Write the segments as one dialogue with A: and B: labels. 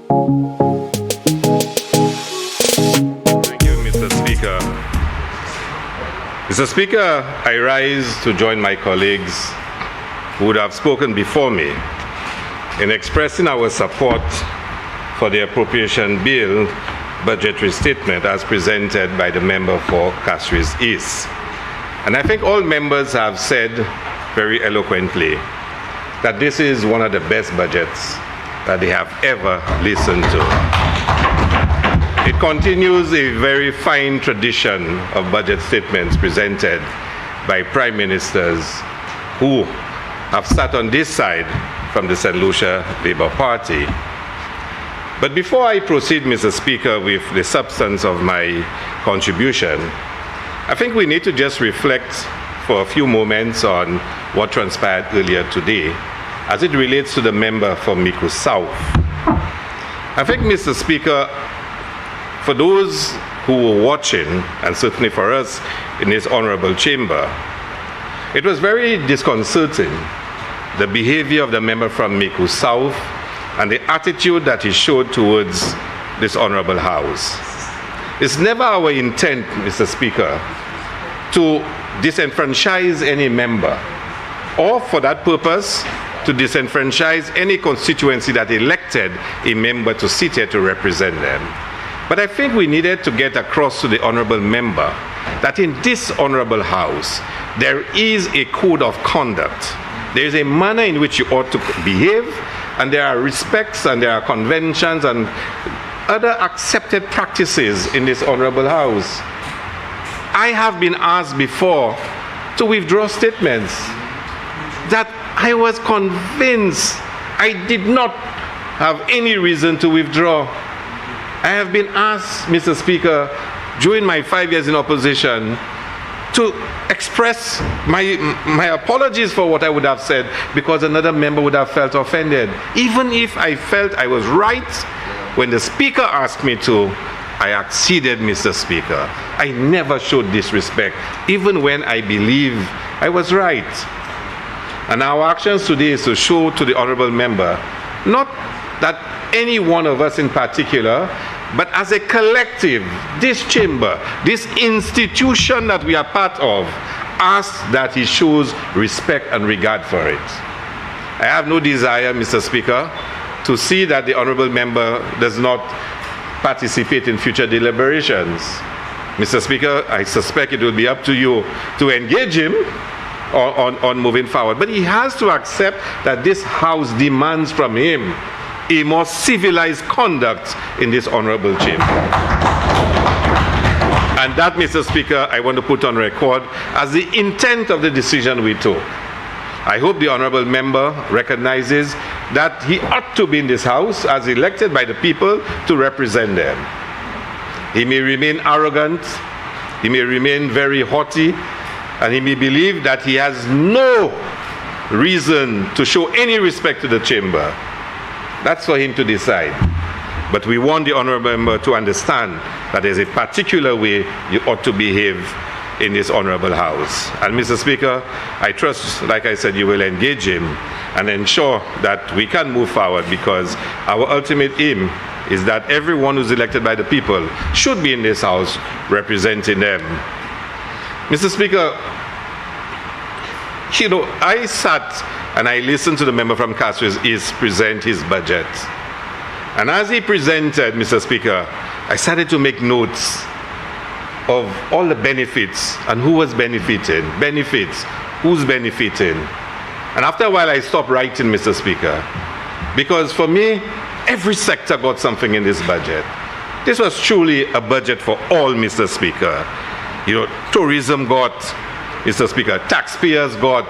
A: Thank you, Mr. Speaker. Mr. Speaker, I rise to join my colleagues who would have spoken before me in expressing our support for the Appropriation Bill budgetary statement as presented by the member for Castries East. And I think all members have said very eloquently that this is one of the best budgets that they have ever listened to. It continues a very fine tradition of budget statements presented by prime ministers who have sat on this side from the St. Lucia Labour Party. But before I proceed, Mr. Speaker, with the substance of my contribution, I think we need to just reflect for a few moments on what transpired earlier today as it relates to the member for Micoud South. I think, Mr. Speaker, for those who were watching, and certainly for us in this honorable chamber, it was very disconcerting, the behavior of the member from Micoud South and the attitude that he showed towards this honorable house. It's never our intent, Mr. Speaker, to disenfranchise any member, or for that purpose, to disenfranchise any constituency that elected a member to sit here to represent them. But I think we needed to get across to the honorable member that in this honorable house, there is a code of conduct. There is a manner in which you ought to behave, and there are respects and there are conventions and other accepted practices in this honorable house. I have been asked before to withdraw statements that I was convinced I did not have any reason to withdraw. I have been asked, Mr. Speaker, during my 5 years in opposition, to express my apologies for what I would have said because another member would have felt offended. Even if I felt I was right, when the Speaker asked me to, I acceded, Mr. Speaker. I never showed disrespect, even when I believe I was right. And our actions today is to show to the honorable member, not that any one of us in particular, but as a collective, this chamber, this institution that we are part of, asks that he shows respect and regard for it. I have no desire, Mr. Speaker, to see that the honorable member does not participate in future deliberations. Mr. Speaker, I suspect it will be up to you to engage him on moving forward. But he has to accept that this House demands from him a more civilized conduct in this honorable chamber. And that, Mr. Speaker, I want to put on record as the intent of the decision we took. I hope the honorable member recognizes that he ought to be in this House as elected by the people to represent them. He may remain arrogant, he may remain very haughty, and he may believe that he has no reason to show any respect to the chamber. That's for him to decide. But we want the honorable member to understand that there's a particular way you ought to behave in this honorable house. And Mr. Speaker, I trust, like I said, you will engage him and ensure that we can move forward, because our ultimate aim is that everyone who's elected by the people should be in this house representing them. Mr. Speaker, you know, I sat and I listened to the member from Castries East present his budget. And as he presented, Mr. Speaker, I started to make notes of all the benefits and who was benefiting, benefits, who's benefiting. And after a while, I stopped writing, Mr. Speaker, because for me, every sector got something in this budget. This was truly a budget for all, Mr. Speaker. You know, tourism got, Mr. Speaker, taxpayers got,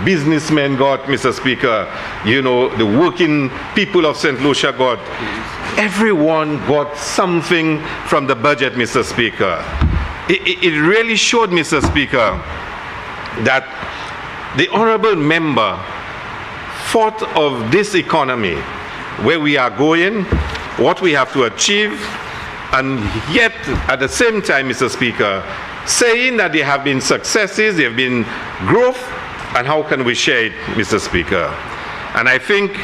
A: businessmen got, Mr. Speaker, you know, the working people of St. Lucia got. Everyone got something from the budget, Mr. Speaker. It really showed, Mr. Speaker, that the honorable member thought of this economy, where we are going, what we have to achieve, and yet at the same time, Mr. Speaker, saying that there have been successes, there have been growth, and how can we share it, Mr. Speaker? And I think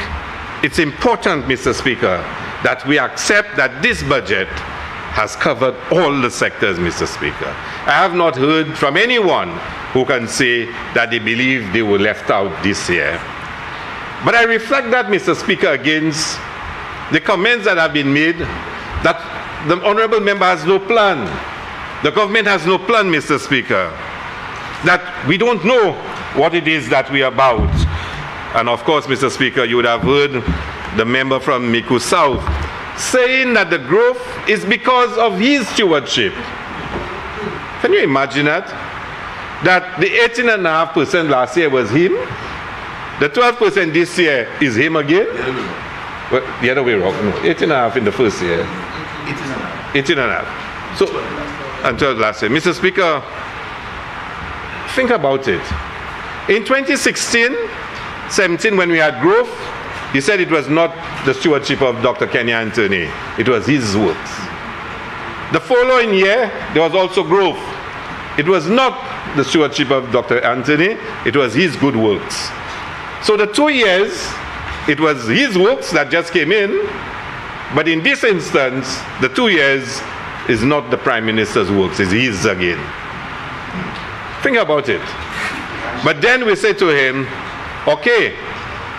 A: it's important, Mr. Speaker, that we accept that this budget has covered all the sectors, Mr. Speaker. I have not heard from anyone who can say that they believe they were left out this year. But I reflect that, Mr. Speaker, against the comments that have been made that the honorable member has no plan. The government has no plan, Mr. Speaker. That we don't know what it is that we are about. And of course, Mr. Speaker, you would have heard the member from Miku South saying that the growth is because of his stewardship. Can you imagine that? That the 18.5% last year was him, the 12% this year is him again? Well, the other way around. No, 18.5 in the first year. 18.5. So, until last year. Mr. Speaker, think about it. In 2016-17, when we had growth, he said it was not the stewardship of Dr. Kenya Anthony. It was his works. The following year, there was also growth. It was not the stewardship of Dr. Anthony. It was his good works. So the 2 years, it was his works that just came in. But in this instance, the 2 years is not the Prime Minister's works. It's his again. Think about it. But then we say to him, okay,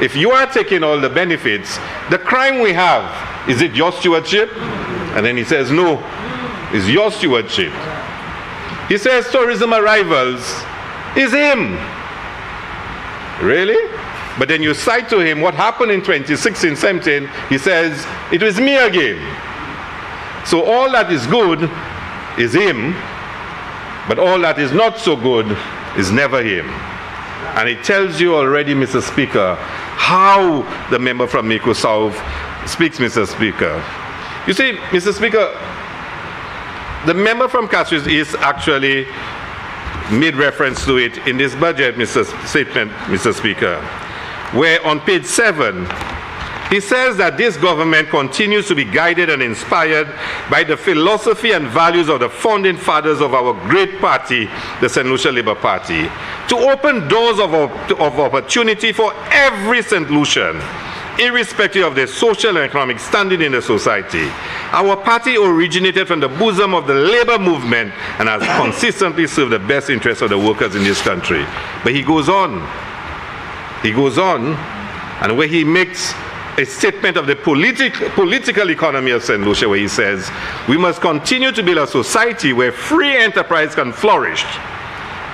A: if you are taking all the benefits, the crime we have, is it your stewardship? And then he says, no, it's your stewardship. He says tourism arrivals is him. Really? But then you cite to him what happened in 2016-17, he says, it was me again. So all that is good is him, but all that is not so good is never him. And it tells you already, Mr. Speaker, how the member from Miku South speaks, Mr. Speaker. You see, Mr. Speaker, the member from Castries East actually made reference to it in this budget, statement, Mr. Speaker, where on page 7, he says that this government continues to be guided and inspired by the philosophy and values of the founding fathers of our great party, the St. Lucia Labour Party, to open doors of opportunity for every St. Lucian, irrespective of their social and economic standing in the society. Our party originated from the bosom of the labor movement and has consistently served the best interests of the workers in this country. But he goes on, and where he makes a statement of the political economy of St. Lucia, where he says, we must continue to build a society where free enterprise can flourish,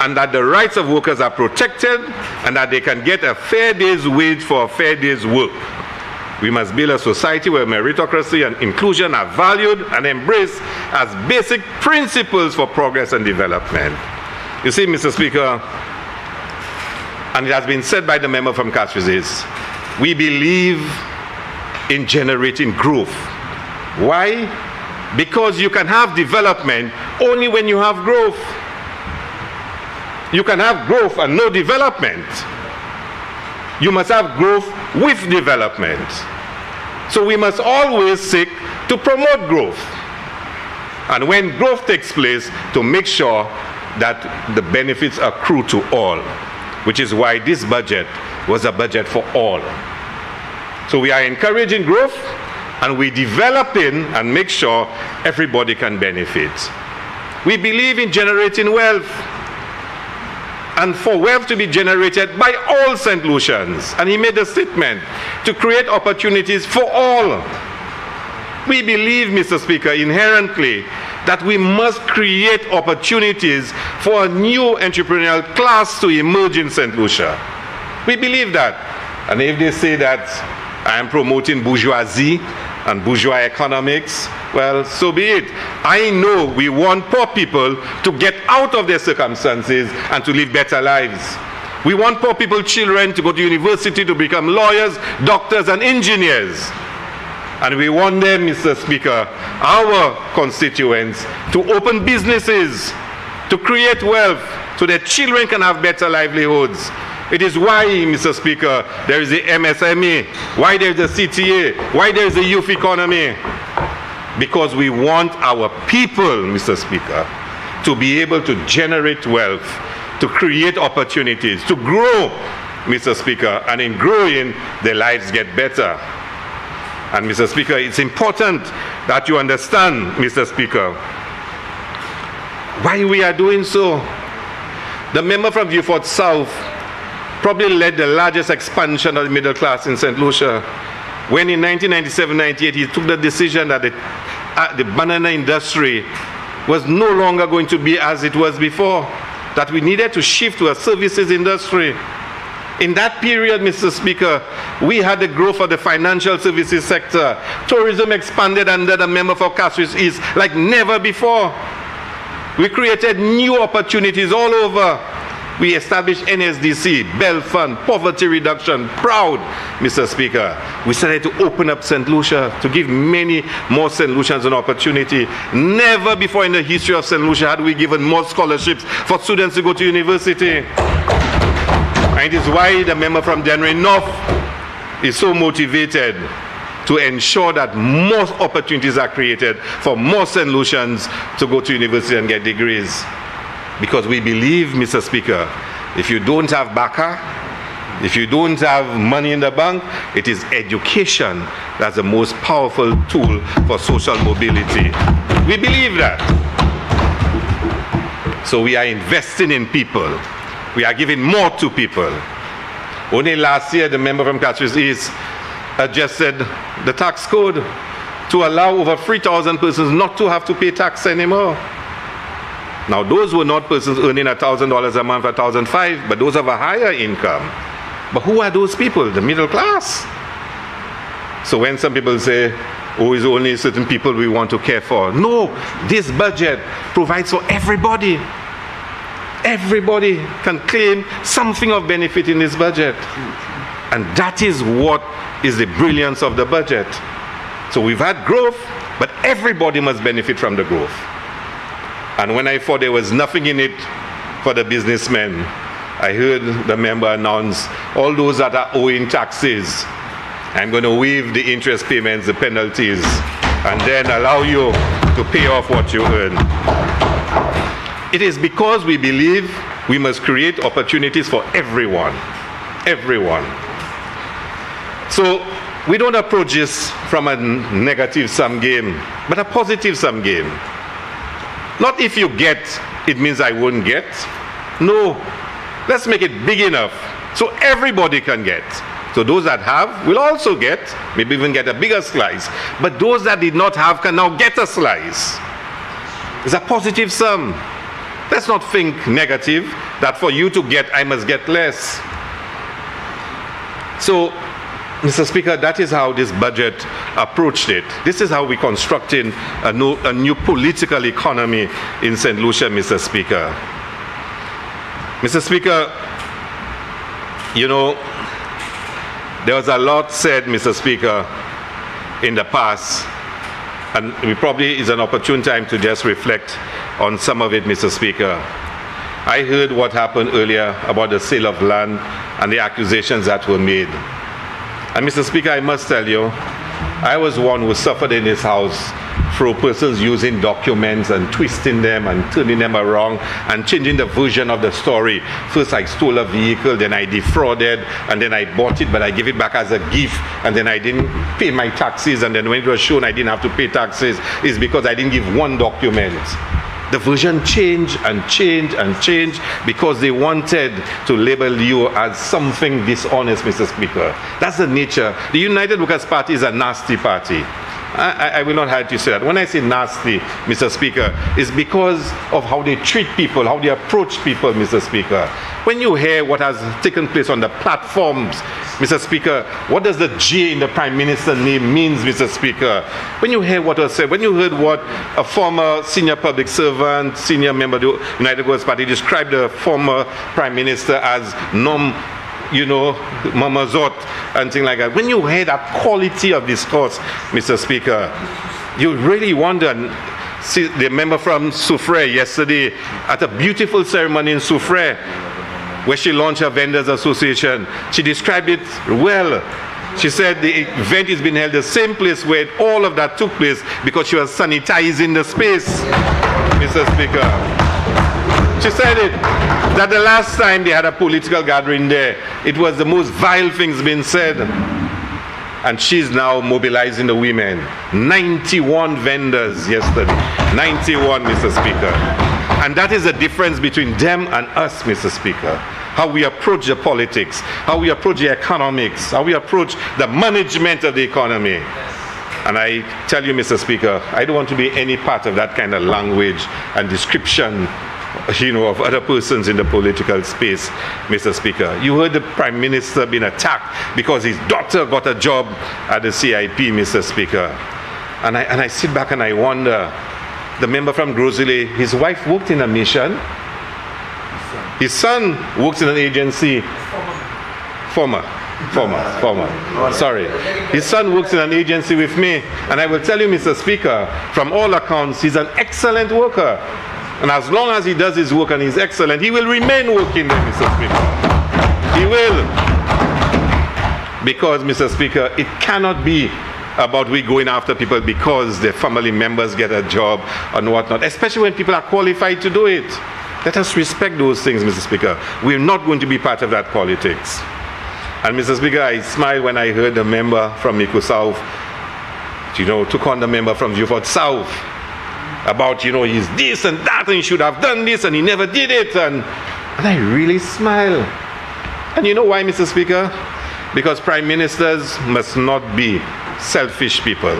A: and that the rights of workers are protected, and that they can get a fair day's wage for a fair day's work. We must build a society where meritocracy and inclusion are valued and embraced as basic principles for progress and development. You see, Mr. Speaker, and it has been said by the member from Castries East, we believe in generating growth. Why? Because you can have development only when you have growth. You can have growth and no development. You must have growth with development. So we must always seek to promote growth. And when growth takes place, to make sure that the benefits accrue to all, which is why this budget was a budget for all. So we are encouraging growth, and we develop in and make sure everybody can benefit. We believe in generating wealth, and for wealth to be generated by all St. Lucians. And he made a statement to create opportunities for all. We believe, Mr. Speaker, inherently that we must create opportunities for a new entrepreneurial class to emerge in St. Lucia. We believe that. And if they say that I am promoting bourgeoisie and bourgeois economics, well, so be it. I know we want poor people to get out of their circumstances and to live better lives. We want poor people, children, to go to university to become lawyers, doctors, and engineers. And we want them, Mr. Speaker, our constituents, to open businesses, to create wealth, so that children can have better livelihoods. It is why, Mr. Speaker, there is the MSME, why there is the CTA, why there is the youth economy. Because we want our people, Mr. Speaker, to be able to generate wealth, to create opportunities, to grow, Mr. Speaker, and in growing, their lives get better. And Mr. Speaker, it's important that you understand, Mr. Speaker, why we are doing so. The member from Beaufort South probably led the largest expansion of the middle class in St. Lucia when in 1997-98 he took the decision that the banana industry was no longer going to be as it was before, that we needed to shift to a services industry. In that period, Mr. Speaker, we had the growth of the financial services sector. Tourism expanded under the member for Castries East like never before. We created new opportunities all over. We established NSDC, Bell Fund, poverty reduction, proud, Mr. Speaker. We started to open up St. Lucia to give many more St. Lucians an opportunity. Never before in the history of St. Lucia had we given more scholarships for students to go to university. And it is why the member from Dennery North is so motivated to ensure that more opportunities are created for more St. Lucians to go to university and get degrees. Because we believe, Mr. Speaker, if you don't have BACA, if you don't have money in the bank, it is education that's the most powerful tool for social mobility. We believe that. So we are investing in people. We are giving more to people. Only last year, the member from Castries East adjusted the tax code to allow over 3,000 persons not to have to pay tax anymore. Now, those were not persons earning $1,000 a month, $1,500, but those of a higher income. But who are those people? The middle class. So when some people say, oh, it's only certain people we want to care for. No, this budget provides for everybody. Everybody can claim something of benefit in this budget. And that is what is the brilliance of the budget. So we've had growth, but everybody must benefit from the growth. And when I thought there was nothing in it for the businessmen, I heard the member announce, all those that are owing taxes, I'm going to waive the interest payments, the penalties, and then allow you to pay off what you earn. It is because we believe we must create opportunities for everyone. Everyone. So we don't approach this from a negative sum game, but a positive sum game. Not if you get, it means I won't get. No. Let's make it big enough so everybody can get. So those that have will also get, maybe even get a bigger slice. But those that did not have can now get a slice. It's a positive sum. Let's not think negative, that for you to get, I must get less. So, Mr. Speaker, that is how this budget approached it. This is how we constructed a new political economy in St. Lucia, Mr. Speaker. Mr. Speaker, you know, there was a lot said, Mr. Speaker, in the past, and it probably is an opportune time to just reflect on some of it, Mr. Speaker. I heard what happened earlier about the sale of land and the accusations that were made. And Mr. Speaker, I must tell you, I was one who suffered in this house through persons using documents and twisting them and turning them around and changing the version of the story. First I stole a vehicle, then I defrauded, and then I bought it, but I gave it back as a gift, and then I didn't pay my taxes, and then when it was shown I didn't have to pay taxes, it's because I didn't give one document. The version changed and changed and changed because they wanted to label you as something dishonest, Mr. Speaker. That's the nature. The United Workers' Party is a nasty party. I will not have to say that. When I say nasty, Mr. Speaker, it's because of how they treat people, how they approach people, Mr. Speaker. When you hear what has taken place on the platforms, Mr. Speaker, what does the J in the Prime Minister's name means, Mr. Speaker? When you hear what was said, when you heard what a former senior public servant, senior member of the United Workers' Party described the former Prime Minister as mamazot and things like that. When you hear that quality of discourse, Mr. Speaker, you really wonder. See, the member from Soufrière yesterday at a beautiful ceremony in Soufrière where she launched her Vendors Association. She described it well. She said the event is being held the same place where all of that took place because she was sanitizing the space, Mr. Speaker. She said it, that the last time they had a political gathering there, it was the most vile things being said. and she's now mobilizing the women. 91 vendors yesterday. 91, Mr. Speaker. And that is the difference between them and us, Mr. Speaker. How we approach the politics, how we approach the economics, how we approach the management of the economy. And I tell you, Mr. Speaker, I don't want to be any part of that kind of language and description, of other persons in the political space, Mr. Speaker. You heard the Prime Minister being attacked because his daughter got a job at the CIP, Mr. Speaker. And I sit back and I wonder, the member from Grozile, his wife worked in a mission. His son works in an agency. Former. Sorry. His son works in an agency with me. And I will tell you, Mr. Speaker, from all accounts, he's an excellent worker. And as long as he does his work and he's excellent, he will remain working there, Mr. Speaker. He will. Because, Mr. Speaker, it cannot be about we going after people because their family members get a job and whatnot, especially when people are qualified to do it. Let us respect those things, Mr. Speaker. We're not going to be part of that politics. And Mr. Speaker, I smiled when I heard the member from Mico South, took on the member from Vieux-Fort South about, he's this and that and he should have done this and he never did it. And I really smiled. And you know why, Mr. Speaker? Because prime ministers must not be selfish people.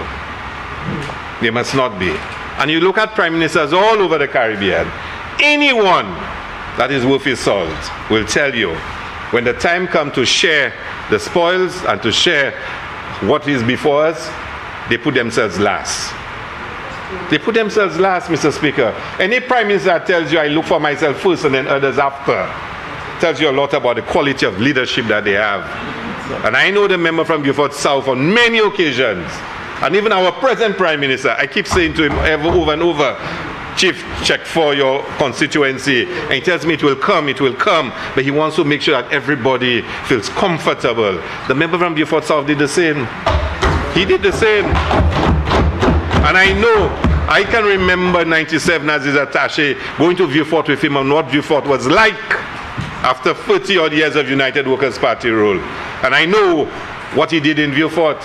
A: They must not be. And you look at prime ministers all over the Caribbean, anyone that is worth his salt will tell you, when the time comes to share the spoils and to share what is before us, they put themselves last. They put themselves last, Mr. Speaker. Any prime minister that tells you, I look for myself first and then others after, tells you a lot about the quality of leadership that they have. And I know the member from Beaufort South on many occasions, and even our present prime minister, I keep saying to him over and over, Chief, check for your constituency. And he tells me it will come, but he wants to make sure that everybody feels comfortable. The member from Beaufort South did the same. He did the same. And I know, I can remember 97 as his attaché, going to Beaufort with him and what Beaufort was like after 30 odd years of United Workers' Party rule. And I know what he did in Beaufort.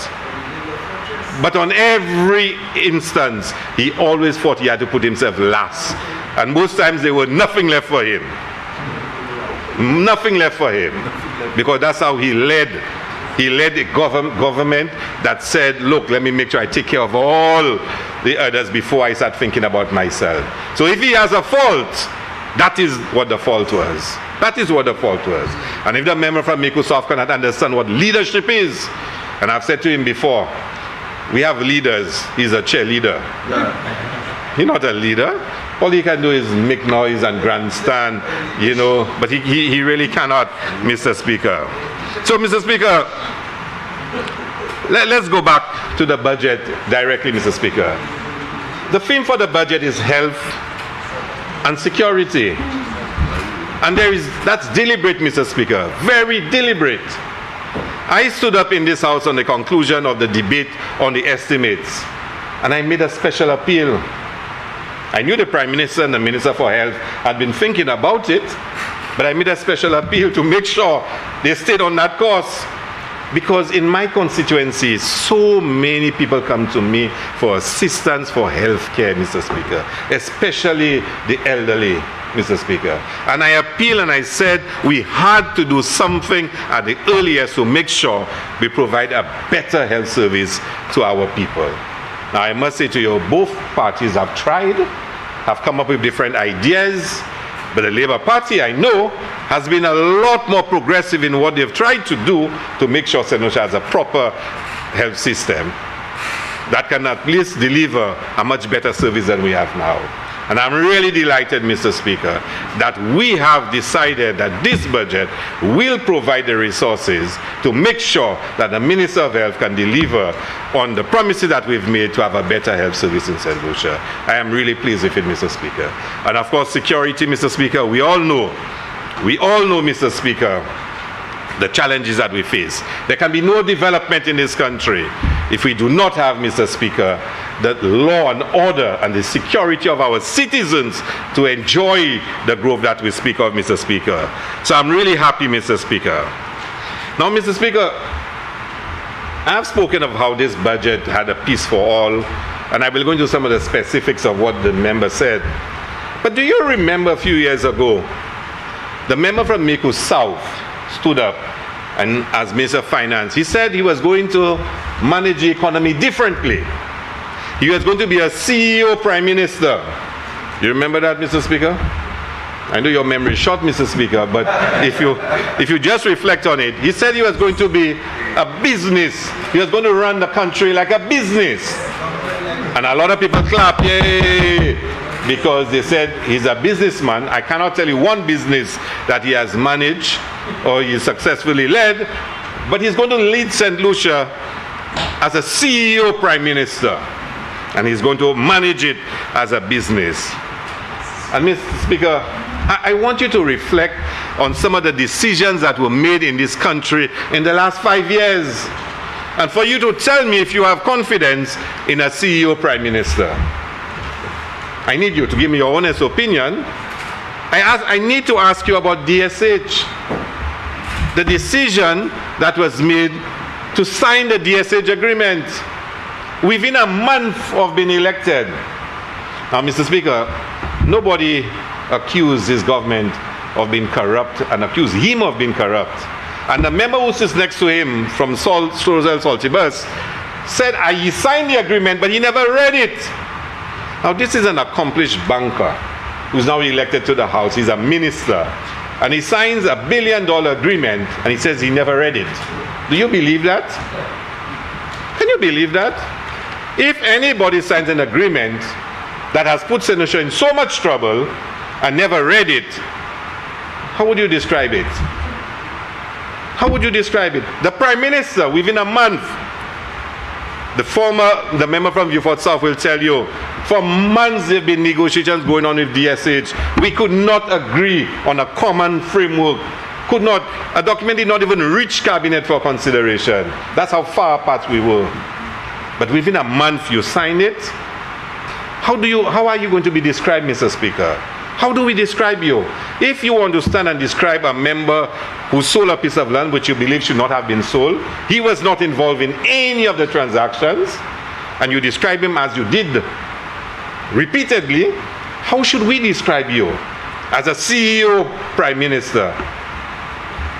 A: But on every instance, he always thought he had to put himself last. And most times there was nothing left for him. Nothing left for him. Because that's how he led. He led a government that said, look, let me make sure I take care of all the others before I start thinking about myself. So if he has a fault, that is what the fault was. That is what the fault was. And if the member from Mico South cannot understand what leadership is, and I've said to him before, we have leaders. He's a cheerleader. He's not a leader. All he can do is make noise and grandstand, but he really cannot, Mr. Speaker. So, Mr. Speaker, let's go back to the budget directly, Mr. Speaker. The theme for the budget is health and security. And that's deliberate, Mr. Speaker, very deliberate. I stood up in this house on the conclusion of the debate on the estimates, and I made a special appeal. I knew the Prime Minister and the Minister for Health had been thinking about it, but I made a special appeal to make sure they stayed on that course. Because in my constituency, so many people come to me for assistance for health care, Mr. Speaker, especially the elderly, Mr. Speaker. And I appealed and I said we had to do something at the earliest to make sure we provide a better health service to our people. Now I must say to you, both parties have tried, have come up with different ideas, but the Labour Party, I know, has been a lot more progressive in what they've tried to do to make sure St. Lucia has a proper health system that can at least deliver a much better service than we have now. And I'm really delighted, Mr. Speaker, that we have decided that this budget will provide the resources to make sure that the Minister of Health can deliver on the promises that we've made to have a better health service in St. Lucia. I am really pleased with it, Mr. Speaker. And of course, security, Mr. Speaker, we all know, Mr. Speaker, the challenges that we face. There can be no development in this country if we do not have, Mr. Speaker, the law and order and the security of our citizens to enjoy the growth that we speak of, Mr. Speaker. So I'm really happy, Mr. Speaker. Now, Mr. Speaker, I've spoken of how this budget had a peace for all, and I will go into some of the specifics of what the member said. But do you remember a few years ago, the member from Miku South stood up and as Minister of Finance, he said he was going to manage the economy differently. He was going to be a CEO Prime Minister. You remember that, Mr. Speaker? I know your memory is short, Mr. Speaker, but if you just reflect on it, he said he was going to be a business. He was going to run the country like a business. And a lot of people clap, yay, because they said he's a businessman. I cannot tell you one business that he has managed or he successfully led, but he's going to lead St. Lucia as a CEO Prime Minister. And he's going to manage it as a business. And Mr. Speaker, I want you to reflect on some of the decisions that were made in this country in the last 5 years. And for you to tell me if you have confidence in a CEO Prime Minister. I need you to give me your honest opinion. I need to ask you about DSH. The decision that was made to sign the DSH agreement within a month of being elected. Now, Mr. Speaker, nobody accused his government of being corrupt and accused him of being corrupt. And the member who sits next to him from Saltibus said, he signed the agreement, but he never read it. Now, this is an accomplished banker who's now elected to the House. He's a minister. And he signs a $1 billion agreement, and he says he never read it. Do you believe that? Can you believe that? If anybody signs an agreement that has put St. Lucia in so much trouble and never read it, how would you describe it? How would you describe it? The Prime Minister, within a month, the member from Beaufort South will tell you, for months there have been negotiations going on with DSH. We could not agree on a common framework. A document did not even reach cabinet for consideration. That's how far apart we were. But within a month you signed it. How are you going to be described, Mr. Speaker? How do we describe you? If you understand and describe a member who sold a piece of land which you believe should not have been sold, he was not involved in any of the transactions, and you describe him as you did repeatedly, how should we describe you as a CEO Prime Minister?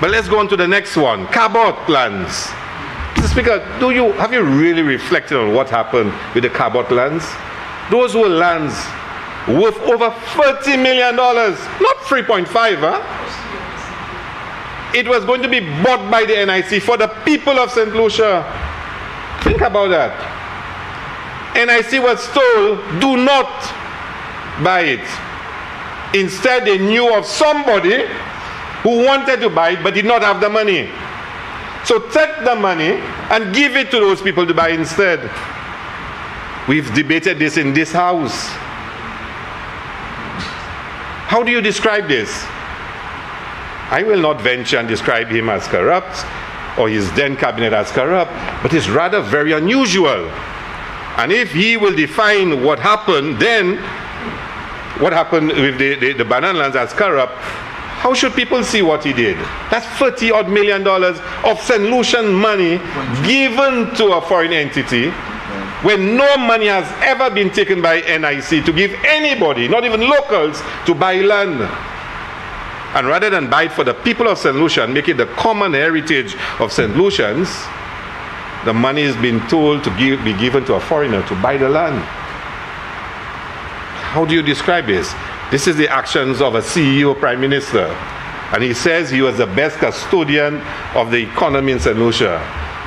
A: But let's go on to the next one, Cabot lands. Mr. Speaker, have you really reflected on what happened with the Cabot lands? Those were lands worth over $30 million, not 3.5, It was going to be bought by the NIC for the people of St. Lucia. Think about that. NIC was told, do not buy it. Instead, they knew of somebody who wanted to buy it but did not have the money. So take the money and give it to those people to buy instead. We've debated this in this house. How do you describe this? I will not venture and describe him as corrupt or his then cabinet as corrupt, but it's rather very unusual. And if he will define what happened then, what happened with the banana lands as corrupt, how should people see what he did? That's $30-odd million of St. Lucian money given to a foreign entity when no money has ever been taken by NIC to give anybody, not even locals, to buy land. And rather than buy it for the people of St. Lucia and make it the common heritage of St. Lucians, the money is being told to be given to a foreigner to buy the land. How do you describe this? This is the actions of a CEO Prime Minister. And he says he was the best custodian of the economy in St. Lucia.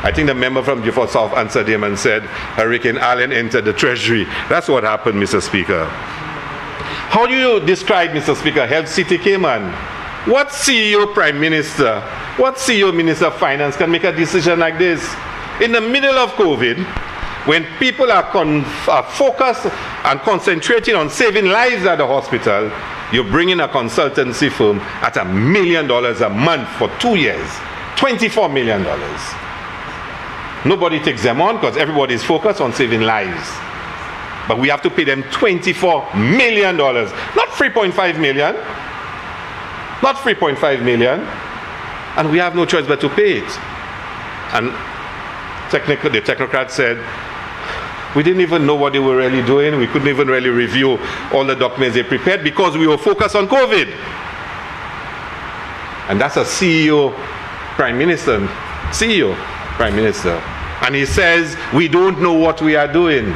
A: I think the member from Beaufort South answered him and said, Hurricane Allen entered the Treasury. That's what happened, Mr. Speaker. How do you describe, Mr. Speaker, Health City Cayman? What CEO Prime Minister, what CEO Minister of Finance can make a decision like this? In the middle of COVID, when people are focused and concentrating on saving lives at the hospital, you bring in a consultancy firm at $1 million a month for 2 years. $24 million. Nobody takes them on because everybody is focused on saving lives. But we have to pay them $24 million, not $3.5 million. Not $3.5 million. And we have no choice but to pay it. And The technocrats said, we didn't even know what they were really doing. We couldn't even really review all the documents they prepared because we were focused on COVID. And that's a CEO, Prime Minister. And he says, we don't know what we are doing.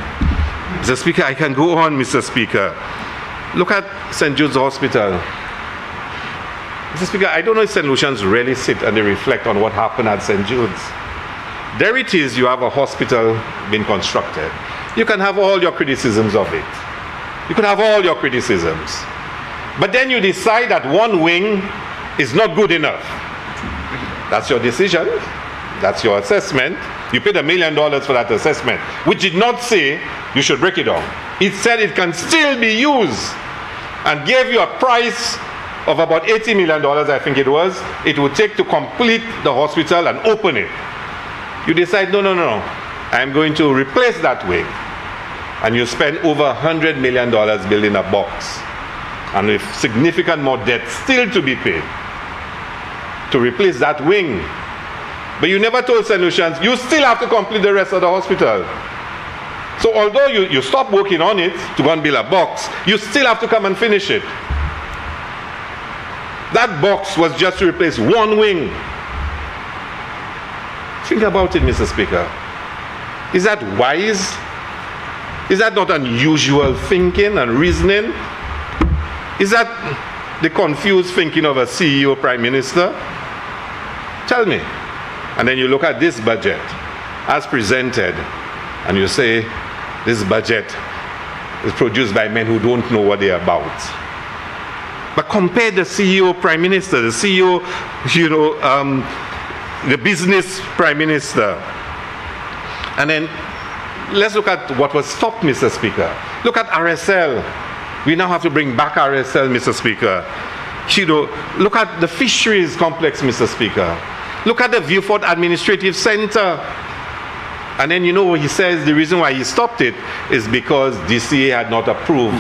A: Mr. Speaker, I can go on, Mr. Speaker. Look at St. Jude's Hospital. Mr. Speaker, I don't know if St. Lucians really sit and they reflect on what happened at St. Jude's. There it is, you have a hospital being constructed. You can have all your criticisms of it. You can have all your criticisms. But then you decide that one wing is not good enough. That's your decision. That's your assessment. You paid $1 million for that assessment, which did not say you should break it down. It said it can still be used and gave you a price of about $80 million, I think it was, it would take to complete the hospital and open it. You decide, no, I'm going to replace that wing. And you spend over $100 million building a box, and with significant more debt still to be paid to replace that wing. But you never told St. Lucians, you still have to complete the rest of the hospital. So although you stop working on it to go and build a box, you still have to come and finish it. That box was just to replace one wing. Think about it, Mr. Speaker. Is that wise? Is that not unusual thinking and reasoning? Is that the confused thinking of a CEO, Prime Minister? Tell me. And then you look at this budget as presented, and you say, this budget is produced by men who don't know what they're about. But compare the CEO, Prime Minister, the CEO, the business Prime Minister. And then let's look at what was stopped, Mr. Speaker. Look at RSL. We now have to bring back RSL, Mr. Speaker. Look at the fisheries complex, Mr. Speaker. Look at the Viewfort Administrative Center. And then he says the reason why he stopped it is because DCA had not approved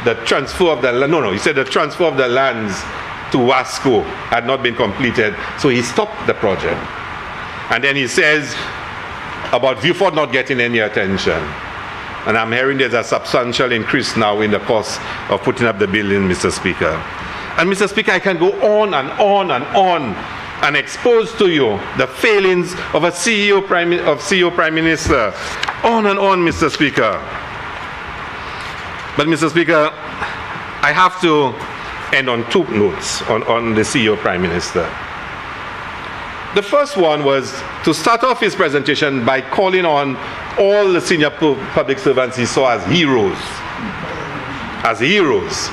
A: the transfer of the land. No, he said the transfer of the lands to Wasco had not been completed, so he stopped the project. And then he says about Viewfort not getting any attention. And I'm hearing there's a substantial increase now in the cost of putting up the building, Mr. Speaker. And Mr. Speaker, I can go on and on and on and expose to you the failings of a CEO Prime Minister. On and on, Mr. Speaker. But Mr. Speaker, I have to end on two notes on the CEO Prime Minister. The first one was to start off his presentation by calling on all the senior public servants he saw as heroes. As heroes.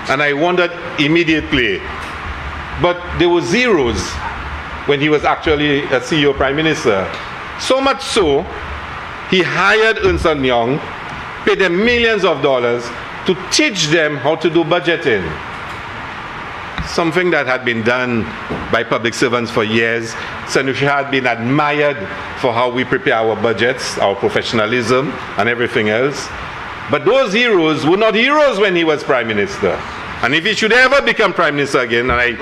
A: And I wondered immediately, but there were zeros when he was actually a CEO Prime Minister. So much so, he hired Ernest & Young, paid them millions of dollars to teach them how to do budgeting. Something that had been done by public servants for years. St. Lucia had been admired for how we prepare our budgets, our professionalism, and everything else. But those heroes were not heroes when he was Prime Minister. And if he should ever become Prime Minister again, and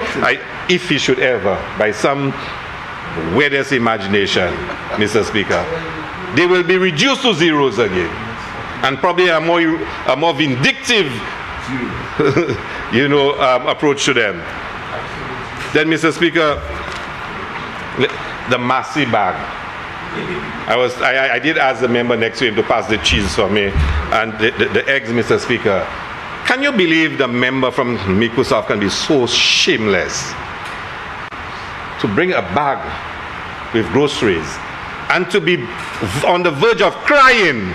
A: if he should ever, by some weirdest imagination, Mr. Speaker, they will be reduced to zeros again. And probably a more vindictive approach to them. Then, Mr. Speaker, the Massey bag. I did ask the member next to him to pass the cheese for me and the eggs, Mr. Speaker. Can you believe the member from Miku South can be so shameless to bring a bag with groceries and to be on the verge of crying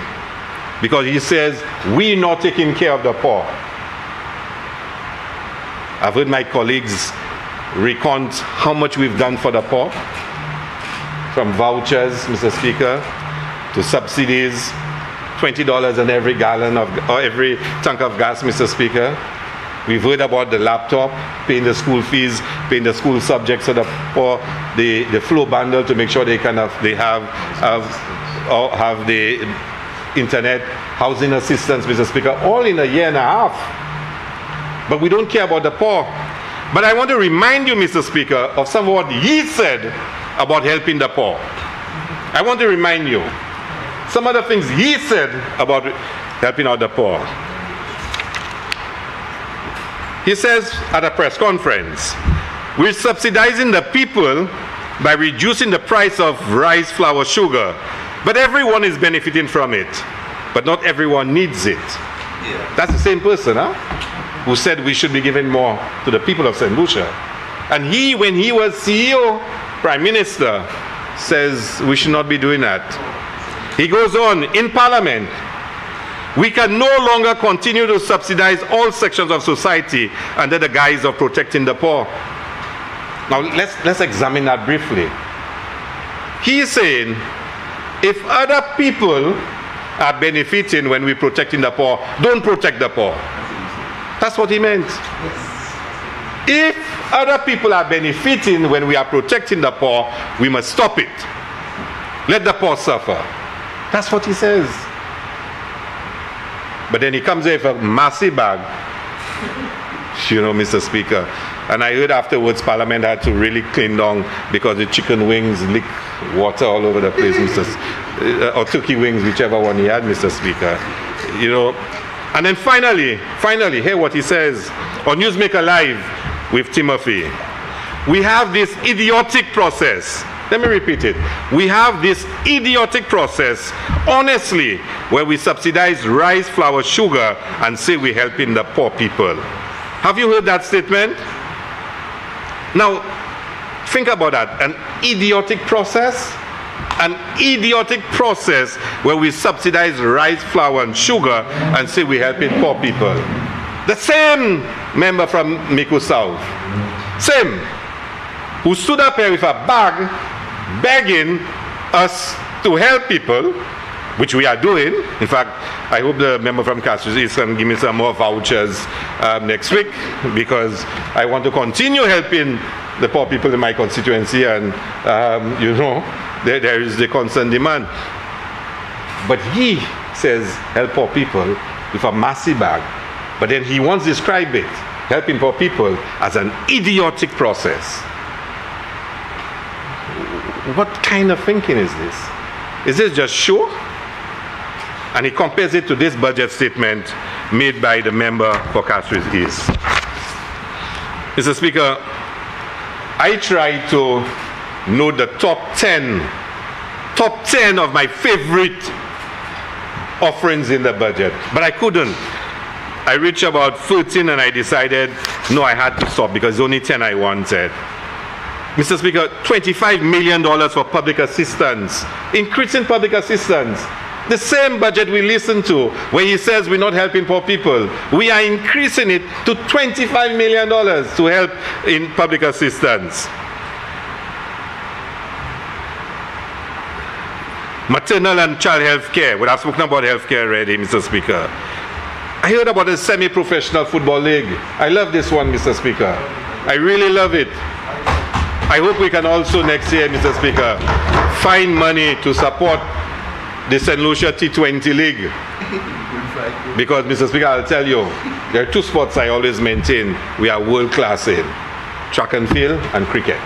A: because he says, we're not taking care of the poor? I've heard my colleagues recount how much we've done for the poor, from vouchers, Mr. Speaker, to subsidies, $20 on every gallon or every tank of gas, Mr. Speaker. We've heard about the laptop, paying the school fees, paying the school subjects of the poor, the flow bundle to make sure they have the internet, housing assistance, Mr. Speaker, all in a year and a half. But we don't care about the poor. But I want to remind you, Mr. Speaker, of some of what he said about helping the poor. I want to remind you some of the things he said about helping out the poor. He says at a press conference, we're subsidizing the people by reducing the price of rice, flour, sugar, but everyone is benefiting from it, but not everyone needs it. Yeah. That's the same person, who said we should be giving more to the people of St. Lucia. And he, when he was CEO, Prime Minister, says we should not be doing that. He goes on, in Parliament, we can no longer continue to subsidize all sections of society under the guise of protecting the poor. Now let's examine that briefly. He is saying, if other people are benefiting when we're protecting the poor, don't protect the poor. That's what he meant. If other people are benefiting when we are protecting the poor, we must stop it. Let the poor suffer. That's what he says. But then he comes here with a massive bag, Mr. Speaker. And I heard afterwards Parliament had to really clean down because the chicken wings leak water all over the place, or turkey wings, whichever one he had, Mr. Speaker. And then finally, hear what he says on Newsmaker Live with Timothy. We have this idiotic process. Let me repeat it. We have this idiotic process, honestly, where we subsidize rice, flour, sugar, and say we're helping the poor people. Have you heard that statement? Now, think about that. An idiotic process? An idiotic process where we subsidize rice, flour, and sugar and say we're helping poor people. The same member from Miku South, same, who stood up here with a bag begging us to help people, which we are doing. In fact, I hope the member from Castries East can give me some more vouchers next week, because I want to continue helping the poor people in my constituency, and there is the constant demand. But he says help poor people with a massive bag, but then he wants to describe it, helping poor people, as an idiotic process. What kind of thinking is this? Is this just show? And he compares it to this budget statement made by the member for Castries East. Mr. Speaker, I tried to note the top 10 of my favorite offerings in the budget, but I couldn't. I reached about 13 and I decided, no, I had to stop because only 10 I wanted. Mr. Speaker, $25 million for public assistance, increasing public assistance. The same budget we listened to, where he says we're not helping poor people, we are increasing it to $25 million to help in public assistance. Maternal and child health care. Well, I've spoken about health care already, Mr. Speaker. I heard about the semi-professional football league. I love this one, Mr. Speaker. I really love it. I hope we can also next year, Mr. Speaker, find money to support the St. Lucia T20 League. Because, Mr. Speaker, I'll tell you, there are two sports I always maintain we are world class in: track and field and cricket.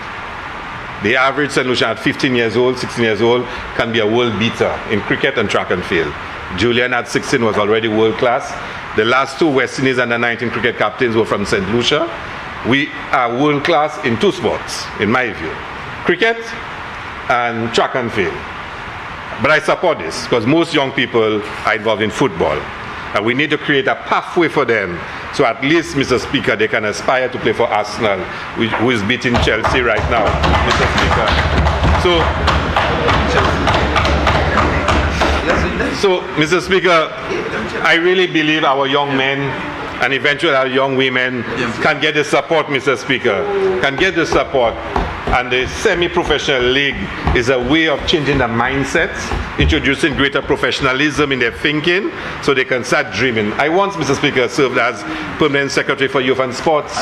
A: The average St. Lucian at 15 years old, 16 years old can be a world beater in cricket and track and field. Julian at 16 was already world class. The last two West Indies under 19 cricket captains were from St. Lucia. We are world class in two sports, in my view: cricket and track and field. But I support this because most young people are involved in football. And we need to create a pathway for them, so at least, Mr. Speaker, they can aspire to play for Arsenal, who is beating Chelsea right now, Mr. Speaker. So, Mr. Speaker, I really believe our young men and eventually our young women can get the support, Mr. Speaker, can get the support. And the semi-professional league is a way of changing the mindset, introducing greater professionalism in their thinking, so they can start dreaming. I once, Mr. Speaker, served as Permanent Secretary for Youth and Sports.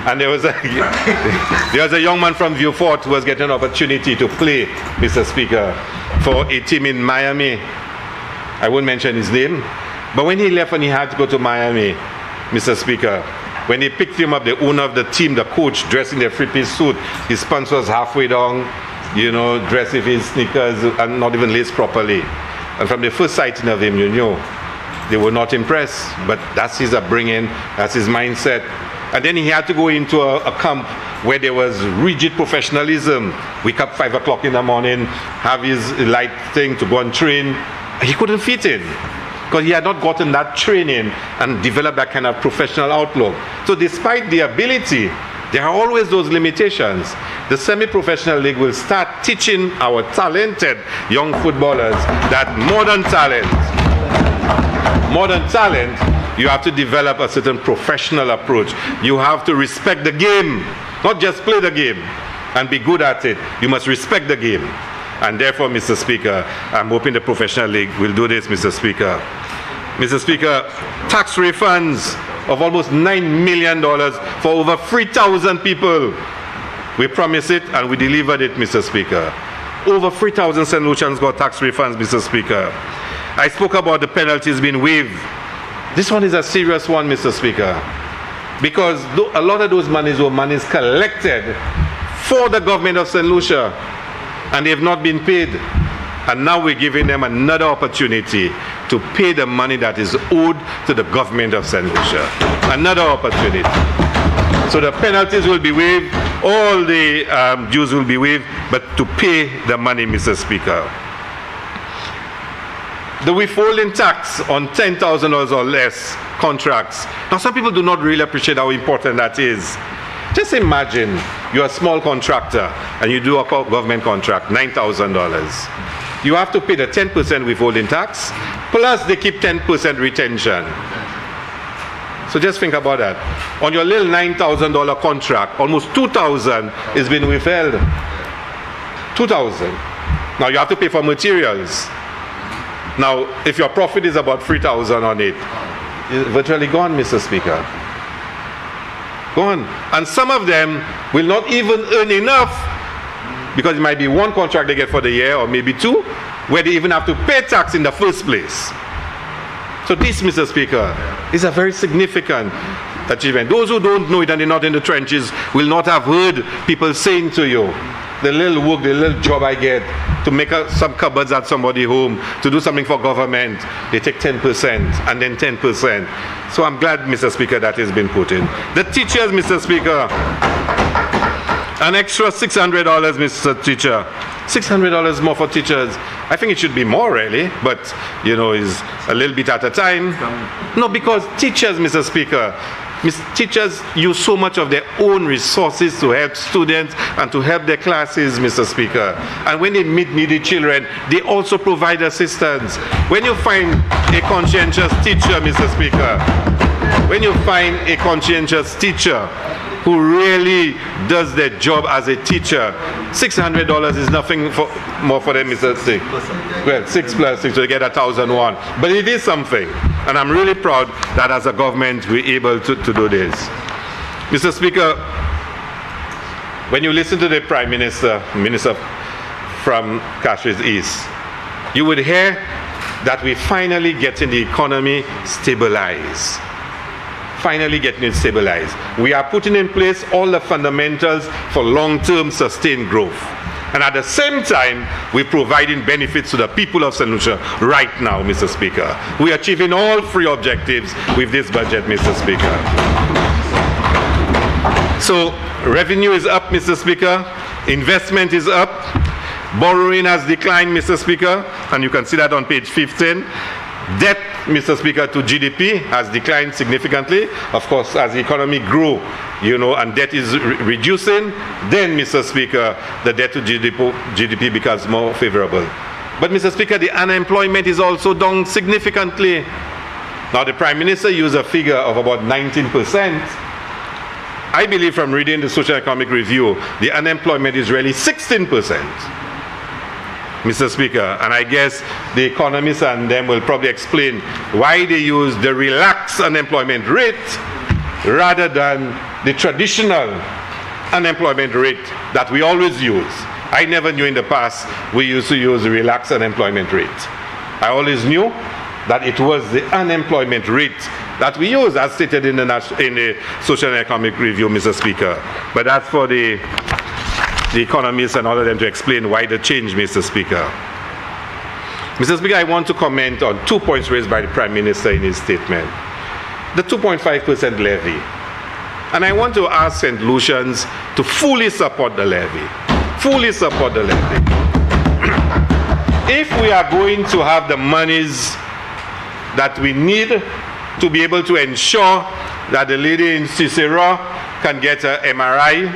A: And there was a young man from Vieux-Fort who was getting an opportunity to play, Mr. Speaker, for a team in Miami. I won't mention his name. But when he left and he had to go to Miami, Mr. Speaker, when they picked him up, the owner of the team, the coach, dressed in their three-piece suit, his pants was halfway down, dressed with his sneakers and not even laced properly. And from the first sighting of him, they were not impressed. But that's his upbringing, that's his mindset. And then he had to go into a camp where there was rigid professionalism. Wake up 5 o'clock in the morning, have his light thing to go and train. He couldn't fit in because he had not gotten that training and developed that kind of professional outlook. So despite the ability, there are always those limitations. The semi-professional league will start teaching our talented young footballers that modern talent, you have to develop a certain professional approach. You have to respect the game, not just play the game and be good at it. You must respect the game. And therefore, Mr. Speaker, I'm hoping the professional league will do this, Mr. Speaker. Mr. Speaker, tax refunds of almost $9 million for over 3,000 people. We promised it and we delivered it, Mr. Speaker. Over 3,000 St. Lucians got tax refunds, Mr. Speaker. I spoke about the penalties being waived. This one is a serious one, Mr. Speaker, because a lot of those monies were monies collected for the government of St. Lucia, and they have not been paid. And now we're giving them another opportunity to pay the money that is owed to the government of St. Lucia. Another opportunity. So the penalties will be waived, all the dues will be waived, but to pay the money, Mr. Speaker. The withholding tax on $10,000 or less contracts. Now, some people do not really appreciate how important that is. Just imagine you're a small contractor and you do a government contract, $9,000. You have to pay the 10% withholding tax, plus they keep 10% retention. So just think about that. On your little $9,000 contract, almost $2,000 is being withheld. $2,000. Now you have to pay for materials. Now, if your profit is about $3,000 on it, it's virtually gone, Mr. Speaker. Gone. And some of them will not even earn enough, because it might be one contract they get for the year, or maybe two, where they even have to pay tax in the first place. So this, Mr. Speaker, is a very significant achievement. Those who don't know it and they're not in the trenches will not have heard people saying to you, the little work, the little job I get to make some cupboards at somebody's home, to do something for government, they take 10% and then 10%. So I'm glad, Mr. Speaker, that has been put in. The teachers, Mr. Speaker, an extra $600, Mr. Teacher. $600 more for teachers. I think it should be more, really, but, is a little bit at a time. No, because teachers, Mr. Speaker, teachers use so much of their own resources to help students and to help their classes, Mr. Speaker. And when they meet needy children, they also provide assistance. When you find a conscientious teacher, Mr. Speaker, when you find a conscientious teacher who really does their job as a teacher, $600 is nothing more for them, Mr. Speaker. Well, 6 plus 6, so they get 1,001. But it is something. And I'm really proud that as a government we're able to do this. Mr. Speaker, when you listen to the Prime Minister from Castries East, you would hear that we're finally getting the economy stabilized. Finally getting it stabilized. We are putting in place all the fundamentals for long-term sustained growth. And at the same time, we're providing benefits to the people of St. Lucia right now, Mr. Speaker. We're achieving all three objectives with this budget, Mr. Speaker. So, revenue is up, Mr. Speaker. Investment is up. Borrowing has declined, Mr. Speaker, and you can see that on page 15. Debt, Mr. Speaker, to GDP has declined significantly. Of course, as the economy grew, and debt is reducing, then, Mr. Speaker, the debt to GDP becomes more favorable. But, Mr. Speaker, the unemployment is also down significantly. Now, the Prime Minister used a figure of about 19%. I believe from reading the Social Economic Review, the unemployment is really 16%. Mr. Speaker, and I guess the economists and them will probably explain why they use the relaxed unemployment rate rather than the traditional unemployment rate that we always use. I never knew in the past we used to use the relaxed unemployment rate. I always knew that it was the unemployment rate that we use, as stated in the Social and Economic Review, Mr. Speaker. But that's for the the economists and all of them to explain why the change, Mr. Speaker. Mr. Speaker, I want to comment on 2 points raised by the Prime Minister in his statement. The 2.5% levy. And I want to ask St. Lucians to fully support the levy. Fully support the levy. If we are going to have the monies that we need to be able to ensure that the lady in Cicero can get an MRI,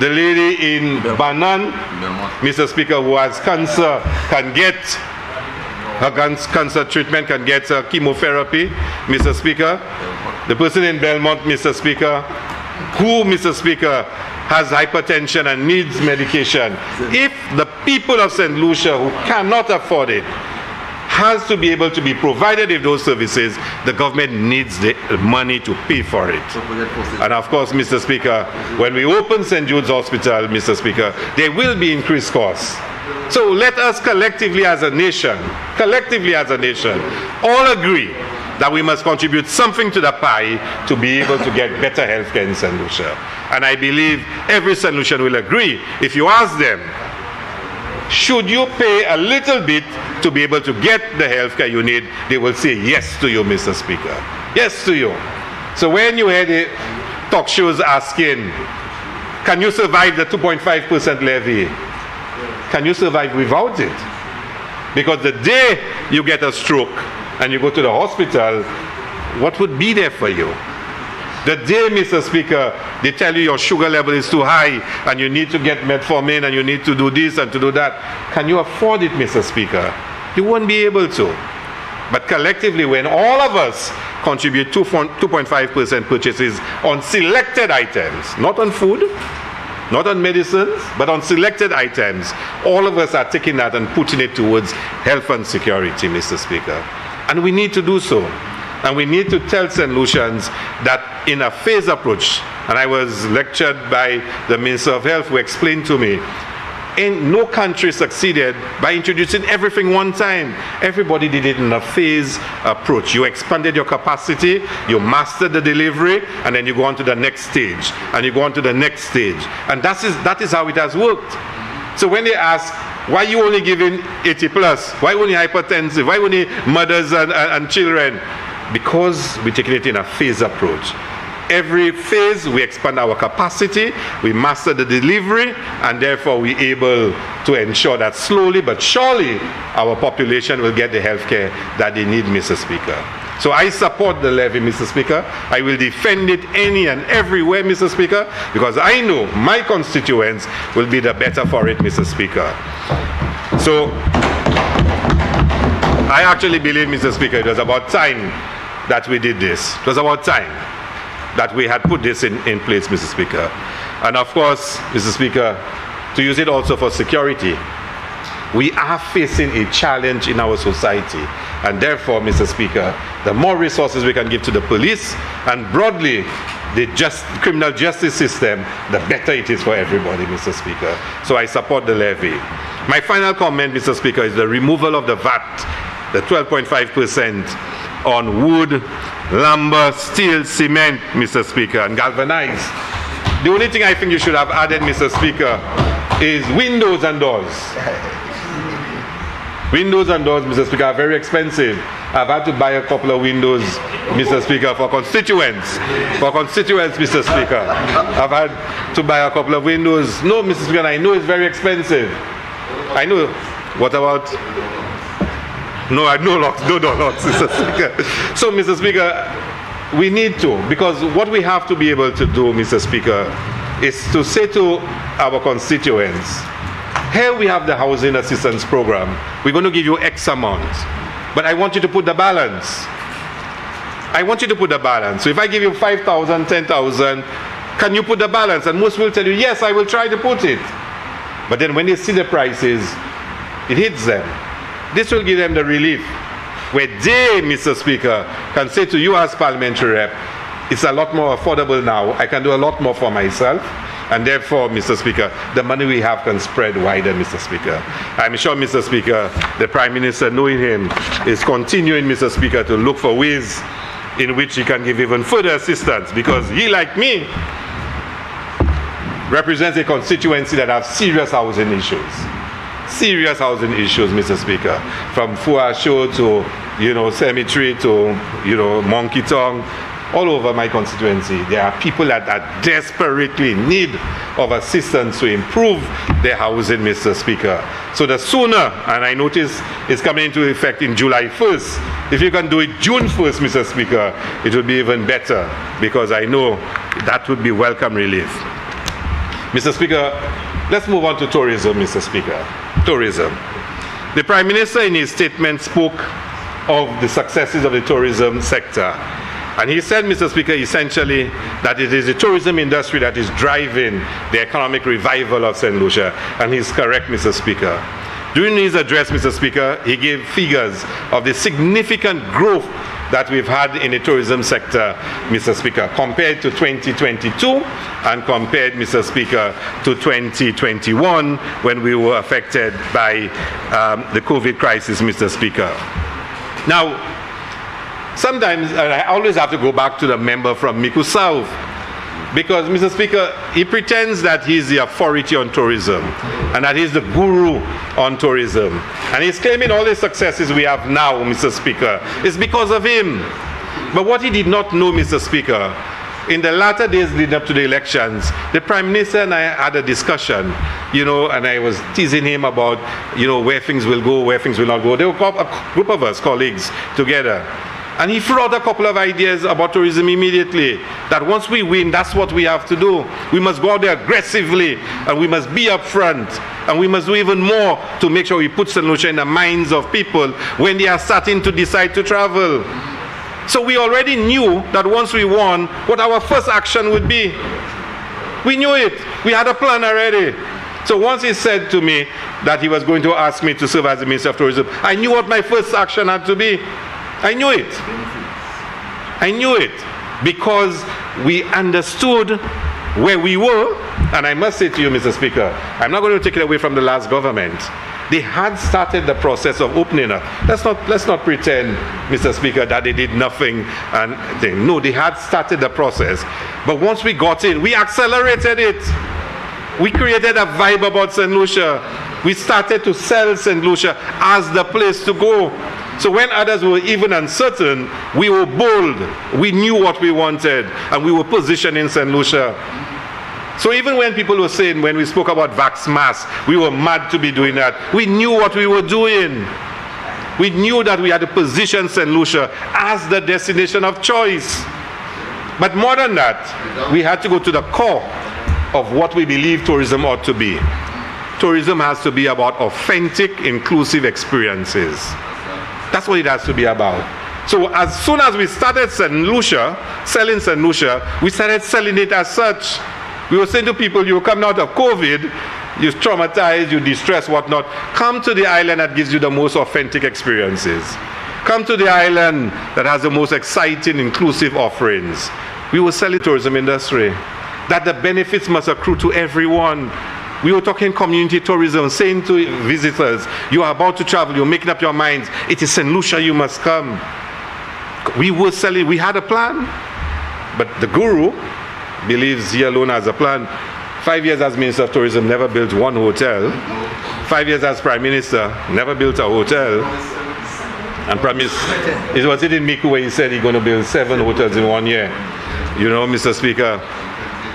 A: the lady in Banan, Mr. Speaker, who has cancer, can get her cancer treatment, can get chemotherapy, Mr. Speaker. The person in Belmont, Mr. Speaker, who, Mr. Speaker, has hypertension and needs medication. If the people of St. Lucia who cannot afford it has to be able to be provided with those services, the government needs the money to pay for it. And of course, Mr. Speaker, when we open St. Jude's Hospital, Mr. Speaker, there will be increased costs. So let us collectively as a nation, all agree that we must contribute something to the pie to be able to get better health care in St. Lucia. And I believe every St. Lucian will agree. If you ask them, should you pay a little bit to be able to get the health care you need, they will say yes to you, Mr. Speaker. Yes to you. So when you hear the talk shows asking, can you survive the 2.5% levy? Can you survive without it? Because the day you get a stroke and you go to the hospital, what would be there for you? The day, Mr. Speaker, they tell you your sugar level is too high and you need to get metformin and you need to do this and to do that, can you afford it, Mr. Speaker? You won't be able to. But collectively, when all of us contribute 2.5% purchases on selected items, not on food, not on medicines, but on selected items, all of us are taking that and putting it towards health and security, Mr. Speaker. And we need to do so. And we need to tell St. Lucians that in a phased approach, and I was lectured by the Minister of Health who explained to me, no country succeeded by introducing everything one time. Everybody did it in a phased approach. You expanded your capacity, you mastered the delivery, and then you go on to the next stage, and you go on to the next stage. And that is how it has worked. So when they ask, why are you only giving 80 plus? Why only hypertensive? Why only mothers and children? Because we're taking it in a phased approach. Every phase we expand our capacity, we master the delivery, and therefore we're able to ensure that slowly but surely our population will get the health care that they need, Mr. Speaker. So I support the levy, Mr. Speaker. I will defend it any and everywhere, Mr. Speaker, because I know my constituents will be the better for it, Mr. Speaker. So I actually believe, Mr. Speaker, it was about time that we did this. It was about time that we had put this in place, Mr. Speaker. And of course, Mr. Speaker, to use it also for security. We are facing a challenge in our society. And therefore, Mr. Speaker, the more resources we can give to the police and broadly the criminal justice system, the better it is for everybody, Mr. Speaker. So I support the levy. My final comment, Mr. Speaker, is the removal of the VAT, the 12.5% on wood, lumber, steel, cement, Mr. Speaker, and galvanized. The only thing I think you should have added, Mr. Speaker, is windows and doors. Windows and doors, Mr. Speaker, are very expensive. I've had to buy a couple of windows, Mr. Speaker, for constituents. For constituents, Mr. Speaker. I've had to buy a couple of windows. No, Mr. Speaker, I know it's very expensive. I know. What about... No, I know locks, no door locks, Mr. Speaker. So, Mr. Speaker, we need to, because what we have to be able to do, Mr. Speaker, is to say to our constituents, here we have the housing assistance program. We're going to give you X amount. But I want you to put the balance. I want you to put the balance. So if I give you 5,000, 10,000, can you put the balance? And most will tell you, yes, I will try to put it. But then when they see the prices, it hits them. This will give them the relief where they, Mr. Speaker, can say to you as parliamentary rep, it's a lot more affordable now. I can do a lot more for myself. And therefore, Mr. Speaker, the money we have can spread wider, Mr. Speaker. I'm sure, Mr. Speaker, the Prime Minister, knowing him, is continuing, Mr. Speaker, to look for ways in which he can give even further assistance, because he, like me, represents a constituency that have serious housing issues. Serious housing issues, Mr. Speaker. From Fuasho to, Cemetery to, Monkey Tongue, all over my constituency. There are people that are desperately in need of assistance to improve their housing, Mr. Speaker. So the sooner, and I notice it's coming into effect in July 1st, if you can do it June 1st, Mr. Speaker, it would be even better, because I know that would be welcome relief. Mr. Speaker, let's move on to tourism, Mr. Speaker. Tourism. The Prime Minister in his statement spoke of the successes of the tourism sector. And he said, Mr. Speaker, essentially that it is the tourism industry that is driving the economic revival of St. Lucia. And he's correct, Mr. Speaker. During his address, Mr. Speaker, he gave figures of the significant growth that we've had in the tourism sector, Mr. Speaker, compared to 2022 and compared, Mr. Speaker, to 2021 when we were affected by the COVID crisis, Mr. Speaker. Now, sometimes, and I always have to go back to the member from Miku South, because, Mr. Speaker, he pretends that he's the authority on tourism and that he's the guru on tourism. And he's claiming all the successes we have now, Mr. Speaker, is because of him. But what he did not know, Mr. Speaker, in the latter days leading up to the elections, the Prime Minister and I had a discussion, and I was teasing him about, where things will go, where things will not go. There were a group of us, colleagues, together. And he threw out a couple of ideas about tourism immediately, that once we win, that's what we have to do. We must go out there aggressively, and we must be up front, and we must do even more to make sure we put St. Lucia in the minds of people when they are starting to decide to travel. So we already knew that once we won, what our first action would be. We knew it. We had a plan already. So once he said to me that he was going to ask me to serve as the Minister of Tourism, I knew what my first action had to be. I knew it. I knew it because we understood where we were. And I must say to you, Mr. Speaker, I'm not going to take it away from the last government. They had started the process of opening up. Let's not pretend, Mr. Speaker, that they did nothing. No, they had started the process. But once we got in, we accelerated it. We created a vibe about St. Lucia. We started to sell St. Lucia as the place to go. So when others were even uncertain, we were bold. We knew what we wanted, and we were positioned in St. Lucia. So even when people were saying, when we spoke about Vax Mass, we were mad to be doing that, we knew what we were doing. We knew that we had to position St. Lucia as the destination of choice. But more than that, we had to go to the core of what we believe tourism ought to be. Tourism has to be about authentic, inclusive experiences. That's what it has to be about. So as soon as we started selling St. Lucia, we started selling it as such. We were saying to people, you come out of COVID, you're traumatized, you're distressed, whatnot. Come to the island that gives you the most authentic experiences. Come to the island that has the most exciting, inclusive offerings. We were selling tourism industry, that the benefits must accrue to everyone. We were talking community tourism, saying to visitors, you are about to travel, you're making up your minds, it is St. Lucia, you must come. We were selling, we had a plan, but the guru believes he alone has a plan. 5 years as Minister of Tourism, never built one hotel. 5 years as Prime Minister, never built a hotel. And promised, it was it in Miku where he said he's going to build 7 hotels in 1 year. Mr. Speaker.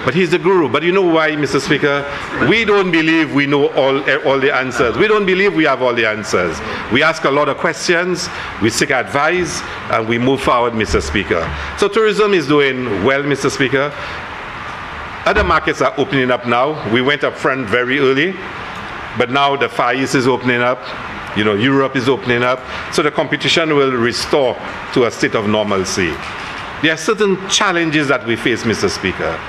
A: But he's the guru. But you know why, Mr. Speaker? We don't believe we know all the answers. We don't believe we have all the answers. We ask a lot of questions, we seek advice, and we move forward, Mr. Speaker. So tourism is doing well, Mr. Speaker. Other markets are opening up now. We went up front very early, but now the Far East is opening up. Europe is opening up. So the competition will restore to a state of normalcy. There are certain challenges that we face, Mr. Speaker.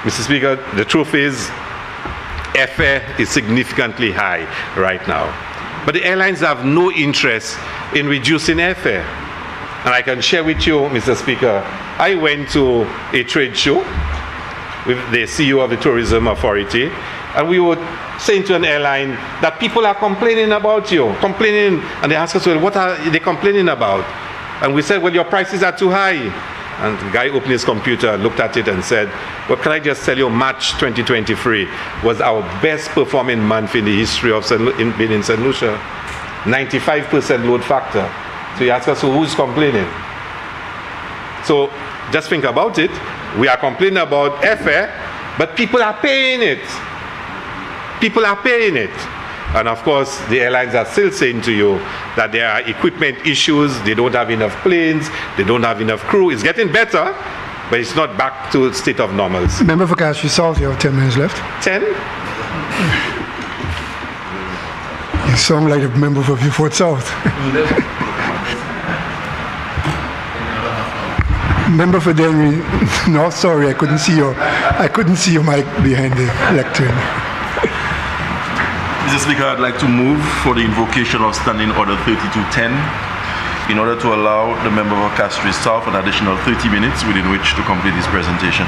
A: Mr. Speaker, the truth is, airfare is significantly high right now. But the airlines have no interest in reducing airfare. And I can share with you, Mr. Speaker, I went to a trade show with the CEO of the Tourism Authority, and we were saying to an airline that people are complaining about you, and they asked us, well, what are they complaining about? And we said, well, your prices are too high. And the guy opened his computer, looked at it and said, well, can I just tell you, March 2023 was our best performing month in the history of being in St. Lucia. 95% load factor. So you ask us, so who's complaining? So just think about it. We are complaining about airfare, but people are paying it. People are paying it. And of course, the airlines are still saying to you that there are equipment issues, they don't have enough planes, they don't have enough crew. It's getting better, but it's not back to state of normals.
B: Member for Castries South, you have 10 minutes left.
A: 10?
B: You sound like a member for Beaufort South. Member for Denry, no, sorry, I couldn't see your mic behind the lectern.
C: Mr. Speaker, I'd like to move for the invocation of Standing Order 3210 in order to allow the member of Castries South an additional 30 minutes within which to complete his presentation.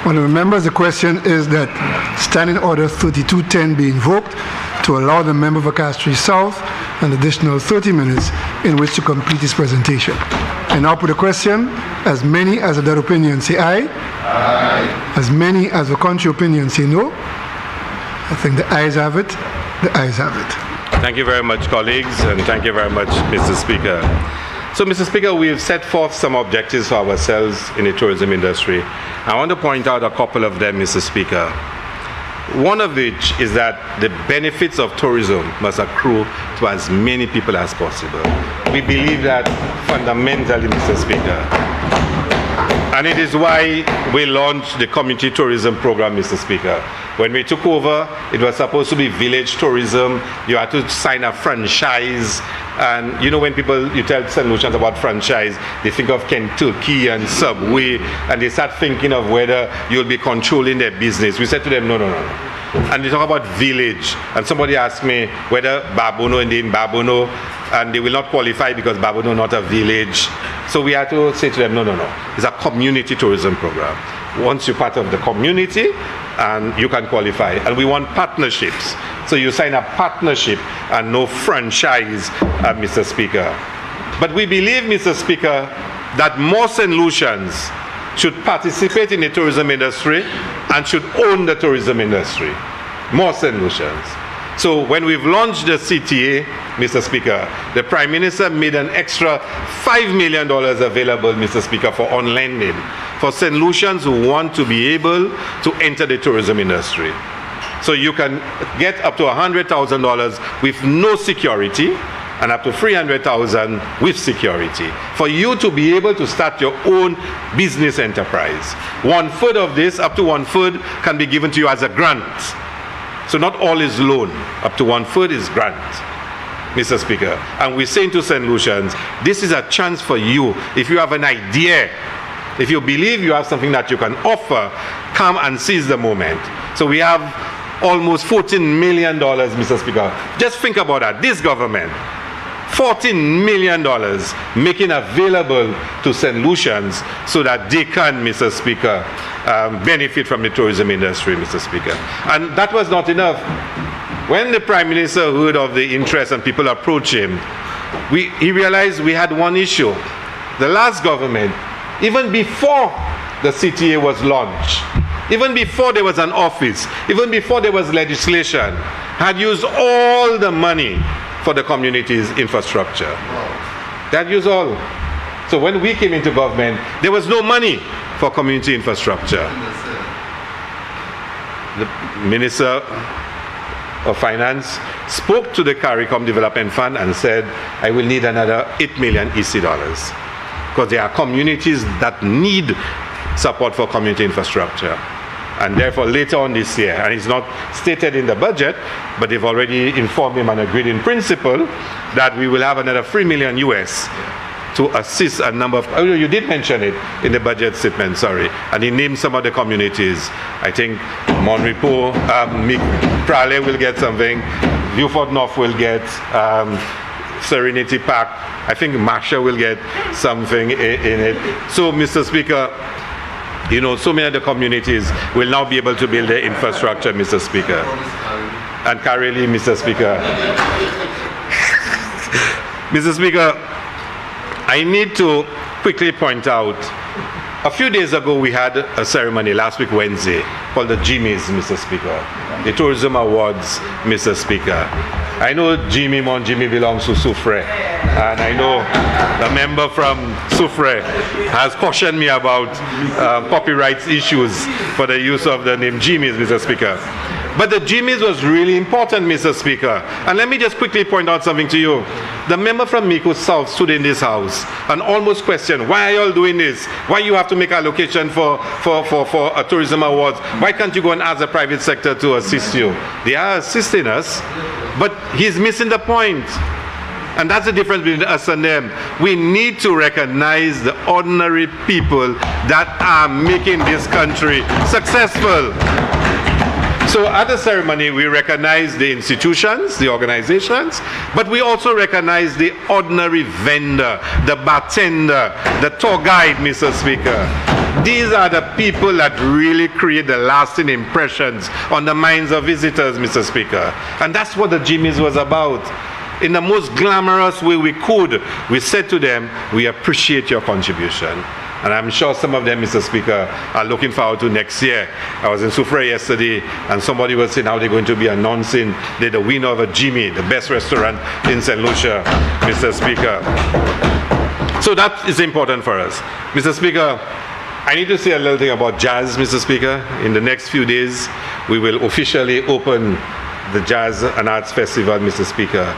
B: Honourable members, the question is that Standing Order 3210 be invoked to allow the member for Castries South an additional 30 minutes in which to complete his presentation. And now put the question, as many as that opinion say aye. Aye. As many as the contrary opinion say no. I think the ayes have it. The ayes have it.
A: Thank you very much, colleagues, and thank you very much, Mr. Speaker. So, Mr. Speaker, we have set forth some objectives for ourselves in the tourism industry. I want to point out a couple of them, Mr. Speaker. One of which is that the benefits of tourism must accrue to as many people as possible. We believe that fundamentally, Mr. Speaker. And it is why we launched the community tourism program, Mr. Speaker. When we took over, it was supposed to be village tourism. You had to sign a franchise. And you know, when you tell St. Lucians about franchise, they think of Kentucky and Subway, and they start thinking of whether you'll be controlling their business. We said to them, no. And they talk about village. And somebody asked me whether Babono and in Babono, and they will not qualify because Babono is not a village. So we had to say to them, no. It's a community tourism program. Once you're part of the community, and you can qualify. And we want partnerships. So you sign a partnership and no franchise, Mr. Speaker. But we believe, Mr. Speaker, that more St. Lucians should participate in the tourism industry and should own the tourism industry. More St. Lucians. So when we've launched the CTA, Mr. Speaker, the Prime Minister made an extra $5 million available, Mr. Speaker, for on-lending for St. Lucians who want to be able to enter the tourism industry. So you can get up to $100,000 with no security and up to $300,000 with security for you to be able to start your own business enterprise. 1/3 of this, up to 1/3, can be given to you as a grant. So not all is loan, up to 1/3 is grant, Mr. Speaker. And we're saying to St. Lucians, this is a chance for you. If you have an idea, if you believe you have something that you can offer, come and seize the moment. So we have almost $14 million, Mr. Speaker. Just think about that. This government, $14 million making available to St. Lucians so that they can, Mr. Speaker, benefit from the tourism industry, Mr. Speaker. And that was not enough. When the Prime Minister heard of the interest and people approached him, he realized we had one issue. The last government, even before the CTA was launched, even before there was an office, even before there was legislation, had used all the money for the community's infrastructure. They had used all. So when we came into government, there was no money for community infrastructure. The Minister of Finance spoke to the CARICOM Development Fund and said, I will need another $8 million EC dollars. Because there are communities that need support for community infrastructure. And therefore later on this year, and it's not stated in the budget, but they've already informed him and agreed in principle that we will have another $3 million US to assist a number of, oh, you did mention it in the budget statement, sorry. And he named some of the communities. I think Monrepo, Prale will get something, Beaufort North will get, Serenity Park, I think Marsha will get something in it. So, Mr. Speaker, you know, so many of the communities will now be able to build their infrastructure, Mr. Speaker. And Kareli, Mr. Speaker. Mr. Speaker, I need to quickly point out, a few days ago we had a ceremony last week Wednesday called the Jimmy's, Mr. Speaker. The Tourism Awards, Mr. Speaker. I know Jimmy belongs to Soufrière, and I know the member from Soufrière has cautioned me about copyright issues for the use of the name Jimmy's, Mr. Speaker. But the Jimmy's was really important, Mr. Speaker. And let me just quickly point out something to you. The member from Mico South stood in this house and almost questioned, why are you all doing this? Why you have to make allocation for a tourism awards? Why can't you go and ask the private sector to assist you? They are assisting us, but he's missing the point. And that's the difference between us and them. We need to recognize the ordinary people that are making this country successful. So at the ceremony, we recognize the institutions, the organizations, but we also recognize the ordinary vendor, the bartender, the tour guide, Mr. Speaker. These are the people that really create the lasting impressions on the minds of visitors, Mr. Speaker. And that's what the Jimmy's was about. In the most glamorous way we could, we said to them, we appreciate your contribution. And I'm sure some of them, Mr. Speaker, are looking forward to next year. I was in Soufrière yesterday, and somebody was saying how they're going to be announcing they're the winner of a Jimmy, the best restaurant in St. Lucia, Mr. Speaker. So that is important for us. Mr. Speaker, I need to say a little thing about jazz, Mr. Speaker. In the next few days, we will officially open the Jazz and Arts Festival, Mr. Speaker.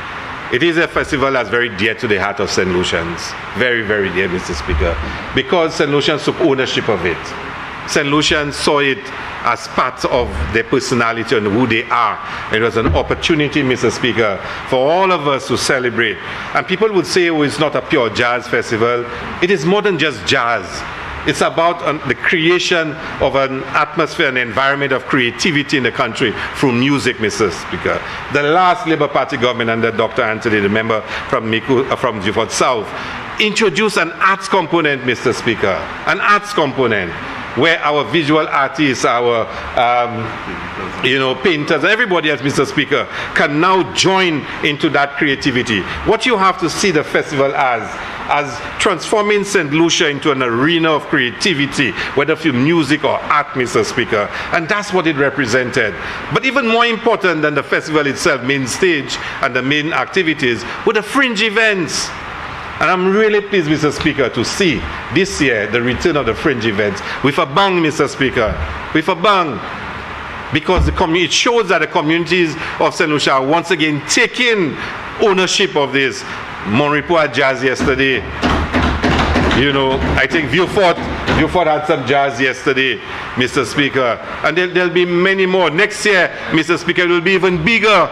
A: It is a festival that's very dear to the heart of St. Lucians. Very, very dear, Mr. Speaker. Because St. Lucians took ownership of it. St. Lucians saw it as part of their personality and who they are. It was an opportunity, Mr. Speaker, for all of us to celebrate. And people would say, oh, it's not a pure jazz festival. It is more than just jazz. It's about the creation of an atmosphere, an environment of creativity in the country through music, Mr. Speaker. The last Labour Party government under Dr. Anthony, the member from Beaufort South, introduced an arts component, Mr. Speaker. An arts component where our visual artists, our painters, everybody else, Mr. Speaker, can now join into that creativity. What you have to see the festival as transforming St. Lucia into an arena of creativity, whether through music or art, Mr. Speaker. And that's what it represented. But even more important than the festival itself, main stage and the main activities, were the fringe events. And I'm really pleased, Mr. Speaker, to see this year the return of the fringe events with a bang, Mr. Speaker, with a bang. Because it shows that the communities of St. Lucia are once again taking ownership of this. Monreport Jazz yesterday. I think Beaufort had some jazz yesterday, Mr. Speaker. And there'll be many more. Next year, Mr. Speaker, it will be even bigger.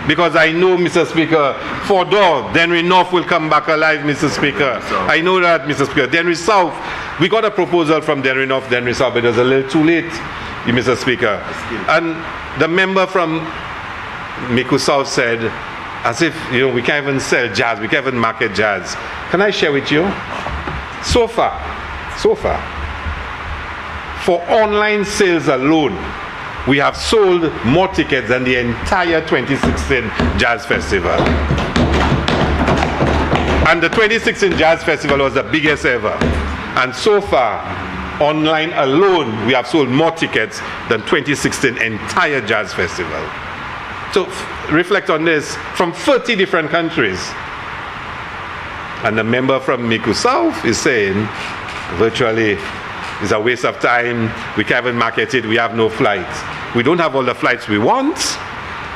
A: Because I know, Mr. Speaker, Fordor, Denry North will come back alive, Mr. Speaker. I know that, Mr. Speaker. Denry South, we got a proposal from Denry North, Denry South, but it was a little too late, Mr. Speaker. And the member from Mico South said, as if, we can't even sell jazz, we can't even market jazz. Can I share with you? So far, for online sales alone, we have sold more tickets than the entire 2016 Jazz Festival. And the 2016 Jazz Festival was the biggest ever. And so far, online alone, we have sold more tickets than 2016 entire Jazz Festival. So reflect on this, from 30 different countries. And the member from Mico South is saying, virtually, it's a waste of time, we can't even market it, we have no flights. We don't have all the flights we want,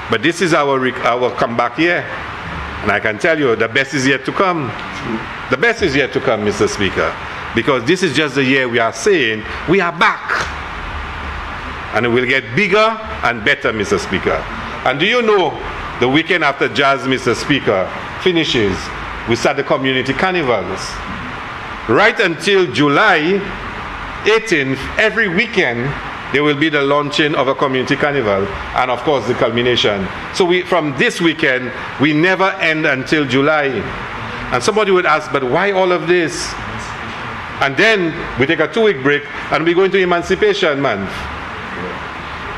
A: but this is our comeback year. And I can tell you, the best is yet to come. The best is yet to come, Mr. Speaker, because this is just the year we are saying, we are back. And it will get bigger and better, Mr. Speaker. And do you know, the weekend after Jazz, Mr. Speaker, finishes, we start the community carnivals. Right until July 18th, every weekend, there will be the launching of a community carnival, and of course the culmination. So from this weekend, we never end until July. And somebody would ask, but why all of this? And then we take a 2-week break, and we go into Emancipation Month,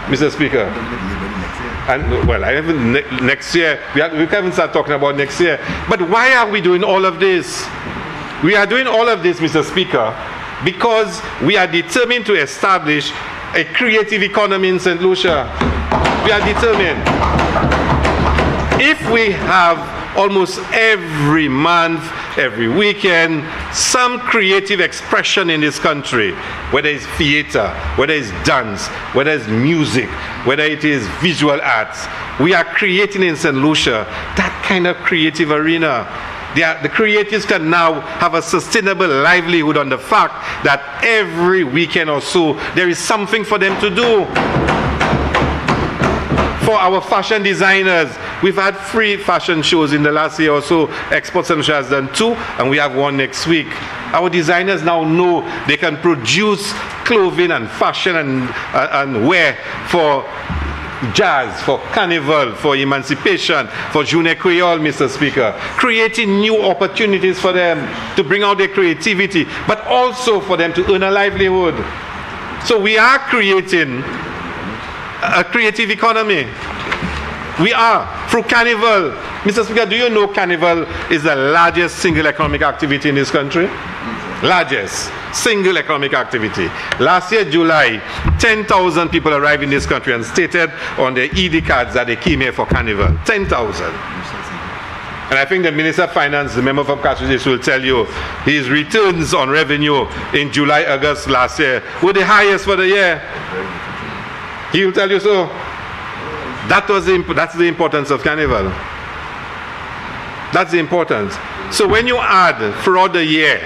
A: Mr. Speaker. And well, I haven't next year. We haven't started talking about next year. But why are we doing all of this? We are doing all of this, Mr. Speaker, because we are determined to establish a creative economy in St. Lucia. We are determined. If we have almost every month, every weekend, some creative expression in this country, whether it's theater, whether it's dance, whether it's music, whether it is visual arts, we are creating in St. Lucia that kind of creative arena. The creatives can now have a sustainable livelihood on the fact that every weekend or so there is something for them to do. For our fashion designers, we've had free fashion shows in the last year or so. Export St. Lucia has done 2, and we have 1 next week. Our designers now know they can produce clothing and fashion and wear for jazz, for carnival, for emancipation, for Junior Creole, Mr. Speaker, creating new opportunities for them to bring out their creativity, but also for them to earn a livelihood. So we are creating a creative economy. We are, through Carnival. Mr. Speaker, do you know Carnival is the largest single economic activity in this country? Largest single economic activity. Last year, July, 10,000 people arrived in this country and stated on their ED cards that they came here for Carnival. 10,000. And I think the Minister of Finance, the member from Castries, will tell you his returns on revenue in July, August last year were the highest for the year. He will tell you so. That's the importance of Carnival. That's the importance. So when you add throughout the year,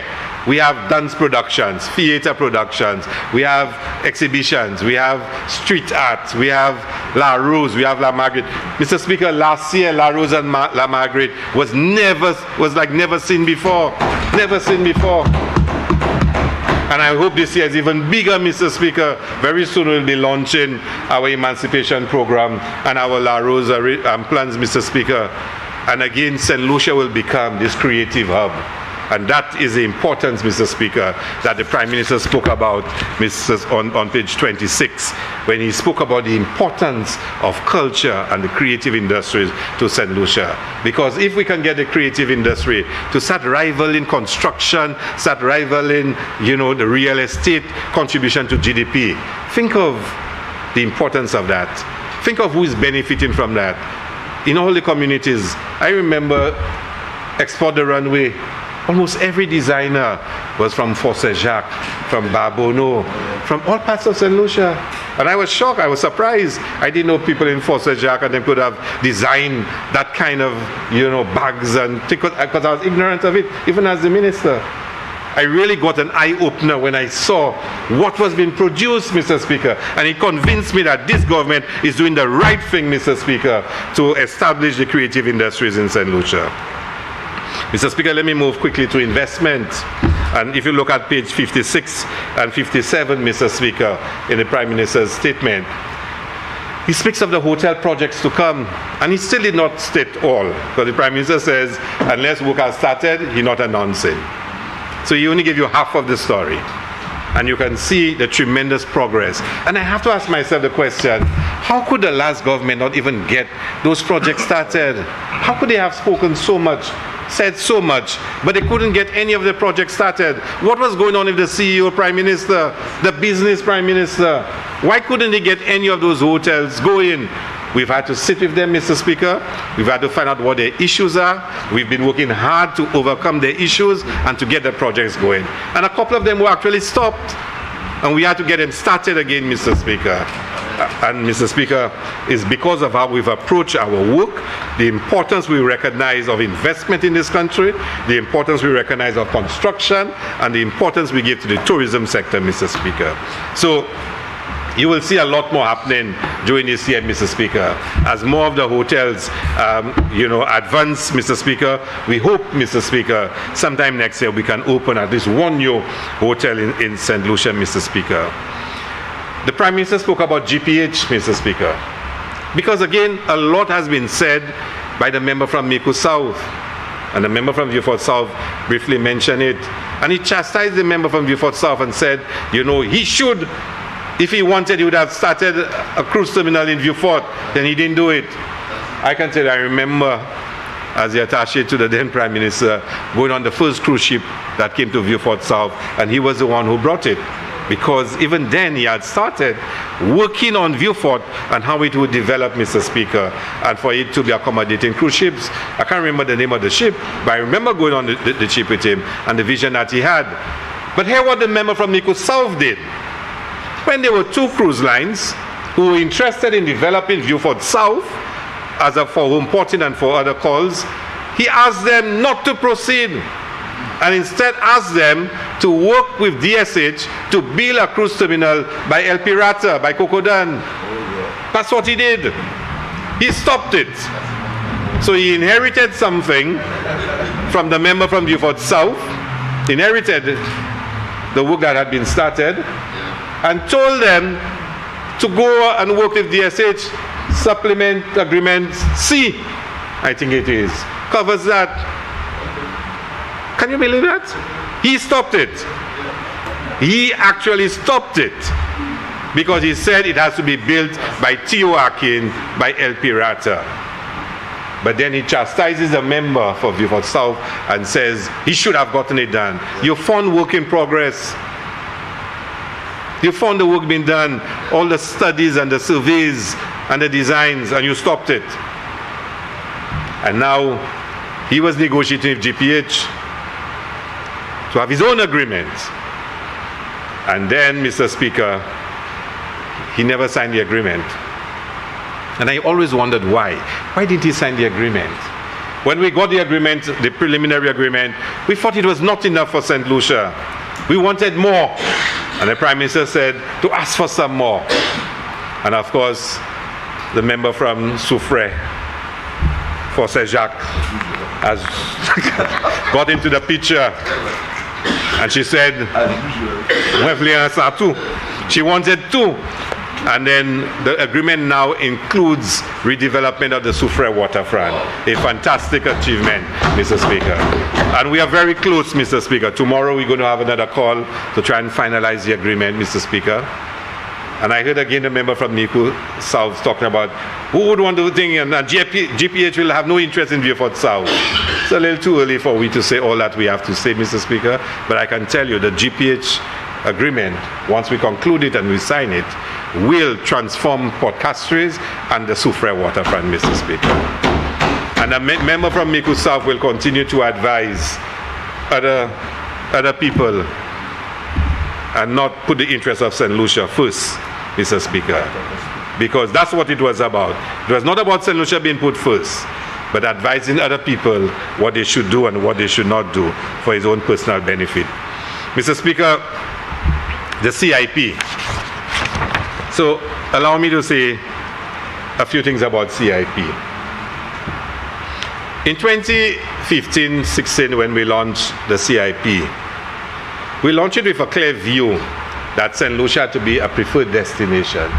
A: we have dance productions, theater productions, we have exhibitions, we have street art, we have La Rose, we have La Margaret. Mr. Speaker, last year La Rose and La Margaret was like never seen before. Never seen before. And I hope this year is even bigger, Mr. Speaker. Very soon we'll be launching our emancipation program and our La Rose plans, Mr. Speaker. And again, St. Lucia will become this creative hub. And that is the importance, Mr. Speaker, that the Prime Minister spoke about on page 26, when he spoke about the importance of culture and the creative industries to St. Lucia. Because if we can get the creative industry to start rivaling construction, start rivaling, the real estate contribution to GDP, think of the importance of that. Think of who is benefiting from that. In all the communities, I remember Export the Runway. Almost every designer was from Fosse Jacques, from Barbono, from all parts of St. Lucia. And I was shocked, I was surprised. I didn't know people in Fosse Jacques and they could have designed that kind of, bags and because I was ignorant of it, even as the minister. I really got an eye-opener when I saw what was being produced, Mr. Speaker. And it convinced me that this government is doing the right thing, Mr. Speaker, to establish the creative industries in St. Lucia. Mr. Speaker, let me move quickly to investment. And if you look at page 56 and 57, Mr. Speaker, in the Prime Minister's statement, he speaks of the hotel projects to come, and he still did not state all, because the Prime Minister says, unless work has started, he's not announcing. So he only gave you half of the story. And you can see the tremendous progress. And I have to ask myself the question, how could the last government not even get those projects started? How could they have spoken so much, said so much, but they couldn't get any of the projects started? What was going on with the CEO Prime Minister, the business Prime Minister? Why couldn't they get any of those hotels going? We've had to sit with them, Mr. Speaker. We've had to find out what their issues are. We've been working hard to overcome their issues and to get the projects going. And a couple of them were actually stopped. And we had to get them started again, Mr. Speaker. And Mr. Speaker, it's because of how we've approached our work, the importance we recognize of investment in this country, the importance we recognize of construction, and the importance we give to the tourism sector, Mr. Speaker. So you will see a lot more happening during this year, Mr. Speaker. As more of the hotels, advance, Mr. Speaker, we hope, Mr. Speaker, sometime next year we can open at least one new hotel in St. Lucia, Mr. Speaker. The Prime Minister spoke about GPH, Mr. Speaker, because again, a lot has been said by the member from Mico South, and the member from Vieux-Fort South briefly mentioned it, and he chastised the member from Vieux-Fort South and said, he should, if he wanted, he would have started a cruise terminal in Vieux-Fort, then he didn't do it. I can tell you, I remember as the attaché to the then Prime Minister, going on the first cruise ship that came to Beaufort South, and he was the one who brought it. Because even then he had started working on Beaufort and how it would develop, Mr. Speaker, and for it to be accommodating cruise ships. I can't remember the name of the ship, but I remember going on the ship with him and the vision that he had. But here what the member from Mico South did. When there were two cruise lines who were interested in developing Beaufort South as for home porting and for other calls, he asked them not to proceed, and instead asked them to work with DSH to build a cruise terminal by El Pirata, by Kokodan. That's what he did. He stopped it. So he inherited something from the member from Beaufort South, inherited the work that had been started, and told them to go and work with DSH. Supplement Agreement C, I think it is, covers that. Can you believe that? He stopped it. He actually stopped it because he said it has to be built by Tio Akin, by El Pirata. But then he chastises a member for Beaufort South and says he should have gotten it done. You found work in progress. You found the work being done, all the studies and the surveys and the designs, and you stopped it. And now he was negotiating with GPH to have his own agreement. And then, Mr. Speaker, he never signed the agreement. And I always wondered why. Why didn't he sign the agreement? When we got the agreement, the preliminary agreement, we thought it was not enough for St. Lucia. We wanted more. And the Prime Minister said to ask for some more. And of course, the member from Soufrière, for Saint-Jacques, has got into the picture. And she said, she wanted two. And then the agreement now includes redevelopment of the Soufrière waterfront. A fantastic achievement, Mr. Speaker. And we are very close, Mr. Speaker. Tomorrow we're going to have another call to try and finalize the agreement, Mr. Speaker. And I heard again the member from Mico South talking about who would want to think, and GPH will have no interest in Beaufort South. It's a little too early for we to say all that we have to say, Mr. Speaker. But I can tell you the GPH agreement, once we conclude it and we sign it, will transform Port Castries and the Soufrière waterfront, Mr. Speaker. And a member from Mico South will continue to advise other people and not put the interests of St. Lucia first, Mr. Speaker. Because that's what it was about. It was not about St. Lucia being put first, but advising other people what they should do and what they should not do for his own personal benefit. Mr. Speaker, the CIP. So allow me to say a few things about CIP. In 2015-16, when we launched the CIP, we launched it with a clear view that St. Lucia had to be a preferred destination.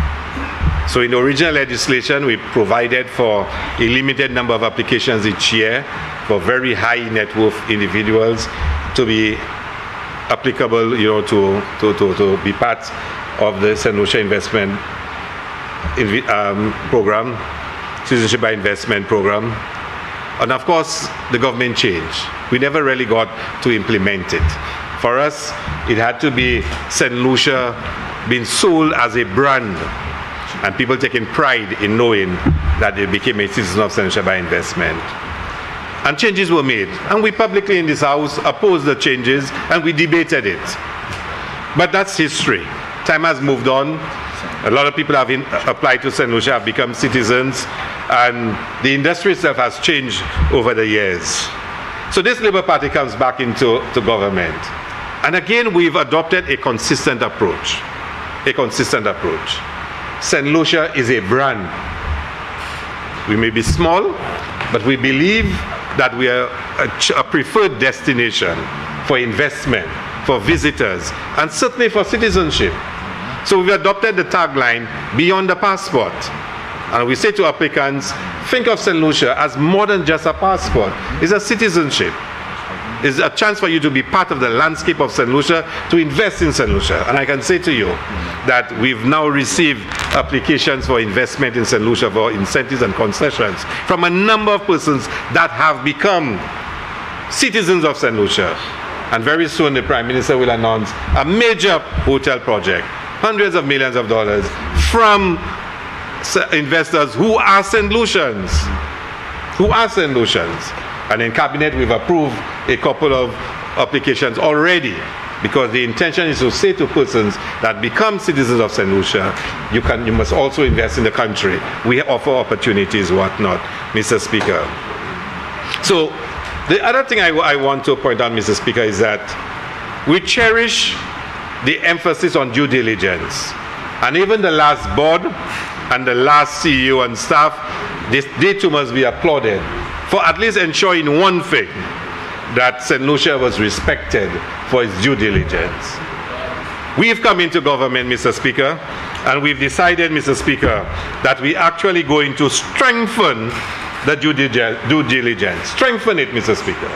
A: So in the original legislation, we provided for a limited number of applications each year for very high net worth individuals to be applicable, to be part of the St. Lucia investment program, citizenship by investment program. And of course, the government changed. We never really got to implement it. For us, it had to be St. Lucia being sold as a brand and people taking pride in knowing that they became a citizen of St. Lucia by investment. And changes were made. And we publicly in this house opposed the changes and we debated it. But that's history. Time has moved on. A lot of people have applied to St. Lucia, have become citizens, and the industry itself has changed over the years. So this Labour Party comes back into government. And again, we've adopted a consistent approach. A consistent approach. St. Lucia is a brand. We may be small, but we believe that we are a preferred destination for investment, for visitors, and certainly for citizenship. So we've adopted the tagline, beyond the passport. And we say to applicants, think of St. Lucia as more than just a passport. It's a citizenship. is a chance for you to be part of the landscape of St. Lucia, to invest in St. Lucia. And I can say to you that we've now received applications for investment in St. Lucia for incentives and concessions from a number of persons that have become citizens of St. Lucia. And very soon the Prime Minister will announce a major hotel project, hundreds of millions of dollars, from investors who are St. Lucians. And in Cabinet, we've approved a couple of applications already, because the intention is to say to persons that become citizens of St. Lucia, you must also invest in the country. We offer opportunities, whatnot, Mr. Speaker. So the other thing I want to point out, Mr. Speaker, is that we cherish the emphasis on due diligence. And even the last board and the last CEO and staff, they too must be applauded for at least ensuring one thing, that St. Lucia was respected for its due diligence. We've come into government, Mr. Speaker, and we've decided, Mr. Speaker, that we actually going to strengthen the due diligence. Strengthen it, Mr. Speaker.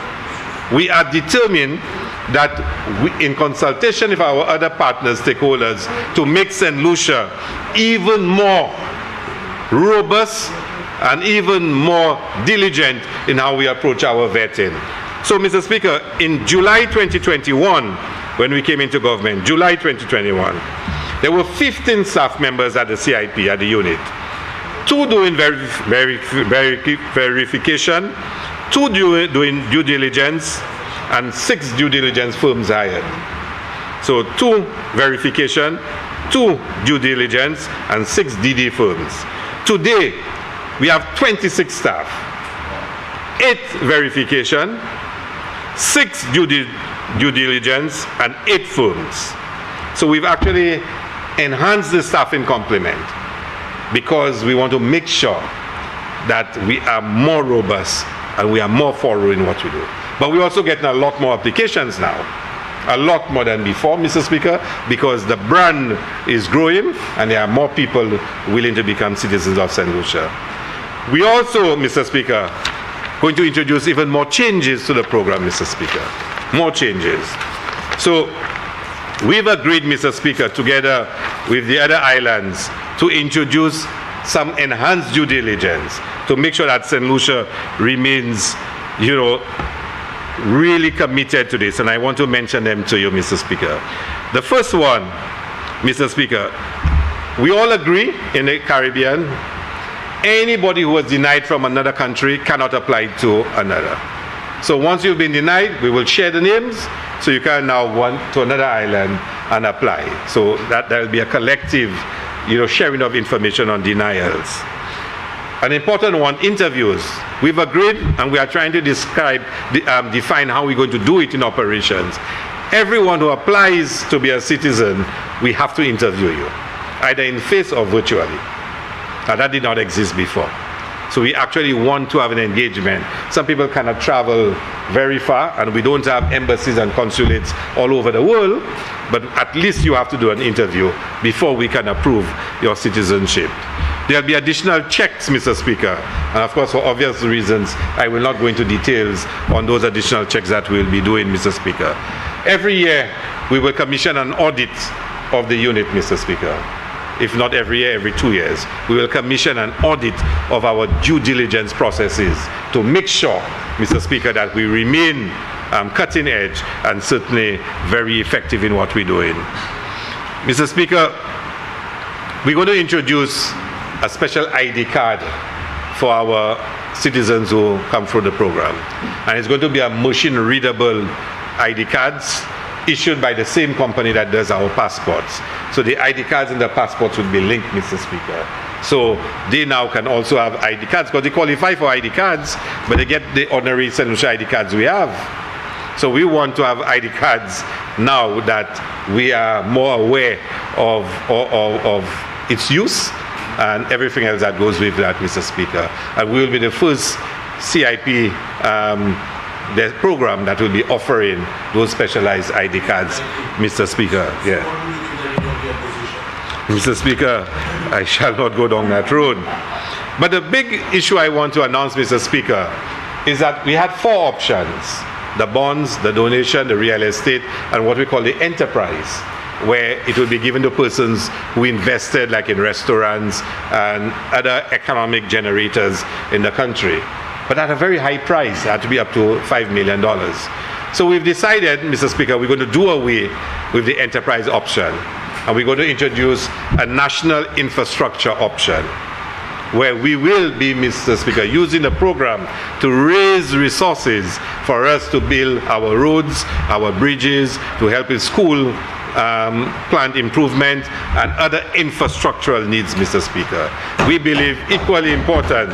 A: We are determined that in consultation with our other partners, stakeholders, to make St. Lucia even more robust and even more diligent in how we approach our vetting. So, Mr. Speaker, in July 2021, when we came into government, July 2021, there were 15 staff members at the CIP, at the unit. 2 doing verification, 2 doing due diligence, and 6 due diligence firms hired. So 2 verification, 2 due diligence, and 6 DD firms. Today, we have 26 staff, 8 verification, 6 due diligence, and 8 firms. So we've actually enhanced the staffing complement, because we want to make sure that we are more robust and we are more thorough in what we do. But we're also getting a lot more applications now, a lot more than before, Mr. Speaker, because the brand is growing and there are more people willing to become citizens of St. Lucia. We also, Mr. Speaker, going to introduce even more changes to the program, Mr. Speaker. More changes. So we've agreed, Mr. Speaker, together with the other islands, to introduce some enhanced due diligence to make sure that St. Lucia remains, really committed to this. And I want to mention them to you, Mr. Speaker. The first one, Mr. Speaker, we all agree in the Caribbean, anybody who was denied from another country cannot apply to another. So once you've been denied, we will share the names, so you can now go to another island and apply. So that there will be a collective, sharing of information on denials. An important one, interviews. We've agreed, and we are trying to define how we're going to do it in operations. Everyone who applies to be a citizen, we have to interview you, either in face or virtually. Now, that did not exist before. So we actually want to have an engagement. Some people cannot travel very far, and we don't have embassies and consulates all over the world, but at least you have to do an interview before we can approve your citizenship. There will be additional checks, Mr. Speaker, and of course, for obvious reasons, I will not go into details on those additional checks that we'll be doing, Mr. Speaker. Every year, we will commission an audit of the unit, Mr. Speaker. If not every year, every 2 years, we will commission an audit of our due diligence processes to make sure, Mr. Speaker, that we remain cutting edge and certainly very effective in what we're doing. Mr. Speaker, we're going to introduce a special ID card for our citizens who come through the program. And it's going to be a machine-readable ID cards issued by the same company that does our passports. So the ID cards and the passports will be linked, Mr. Speaker. So they now can also have ID cards, because they qualify for ID cards, but they get the ordinary St. Lucia ID cards we have. So we want to have ID cards now that we are more aware of its use and everything else that goes with that, Mr. Speaker. And we will be the first CIP the program that will be offering those specialized ID cards, Mr. Speaker. Yeah. Mr. Speaker, I shall not go down that road. But the big issue I want to announce, Mr. Speaker, is that we had 4 options the bonds, the donation, the real estate, and what we call the enterprise, where it will be given to persons who invested, like in restaurants and other economic generators in the country. But at a very high price, it had to be up to $5 million. So we've decided, Mr. Speaker, we're going to do away with the enterprise option, and we're going to introduce a national infrastructure option, where we will be, Mr. Speaker, using the program to raise resources for us to build our roads, our bridges, to help with school plant improvement and other infrastructural needs, Mr. Speaker. We believe equally important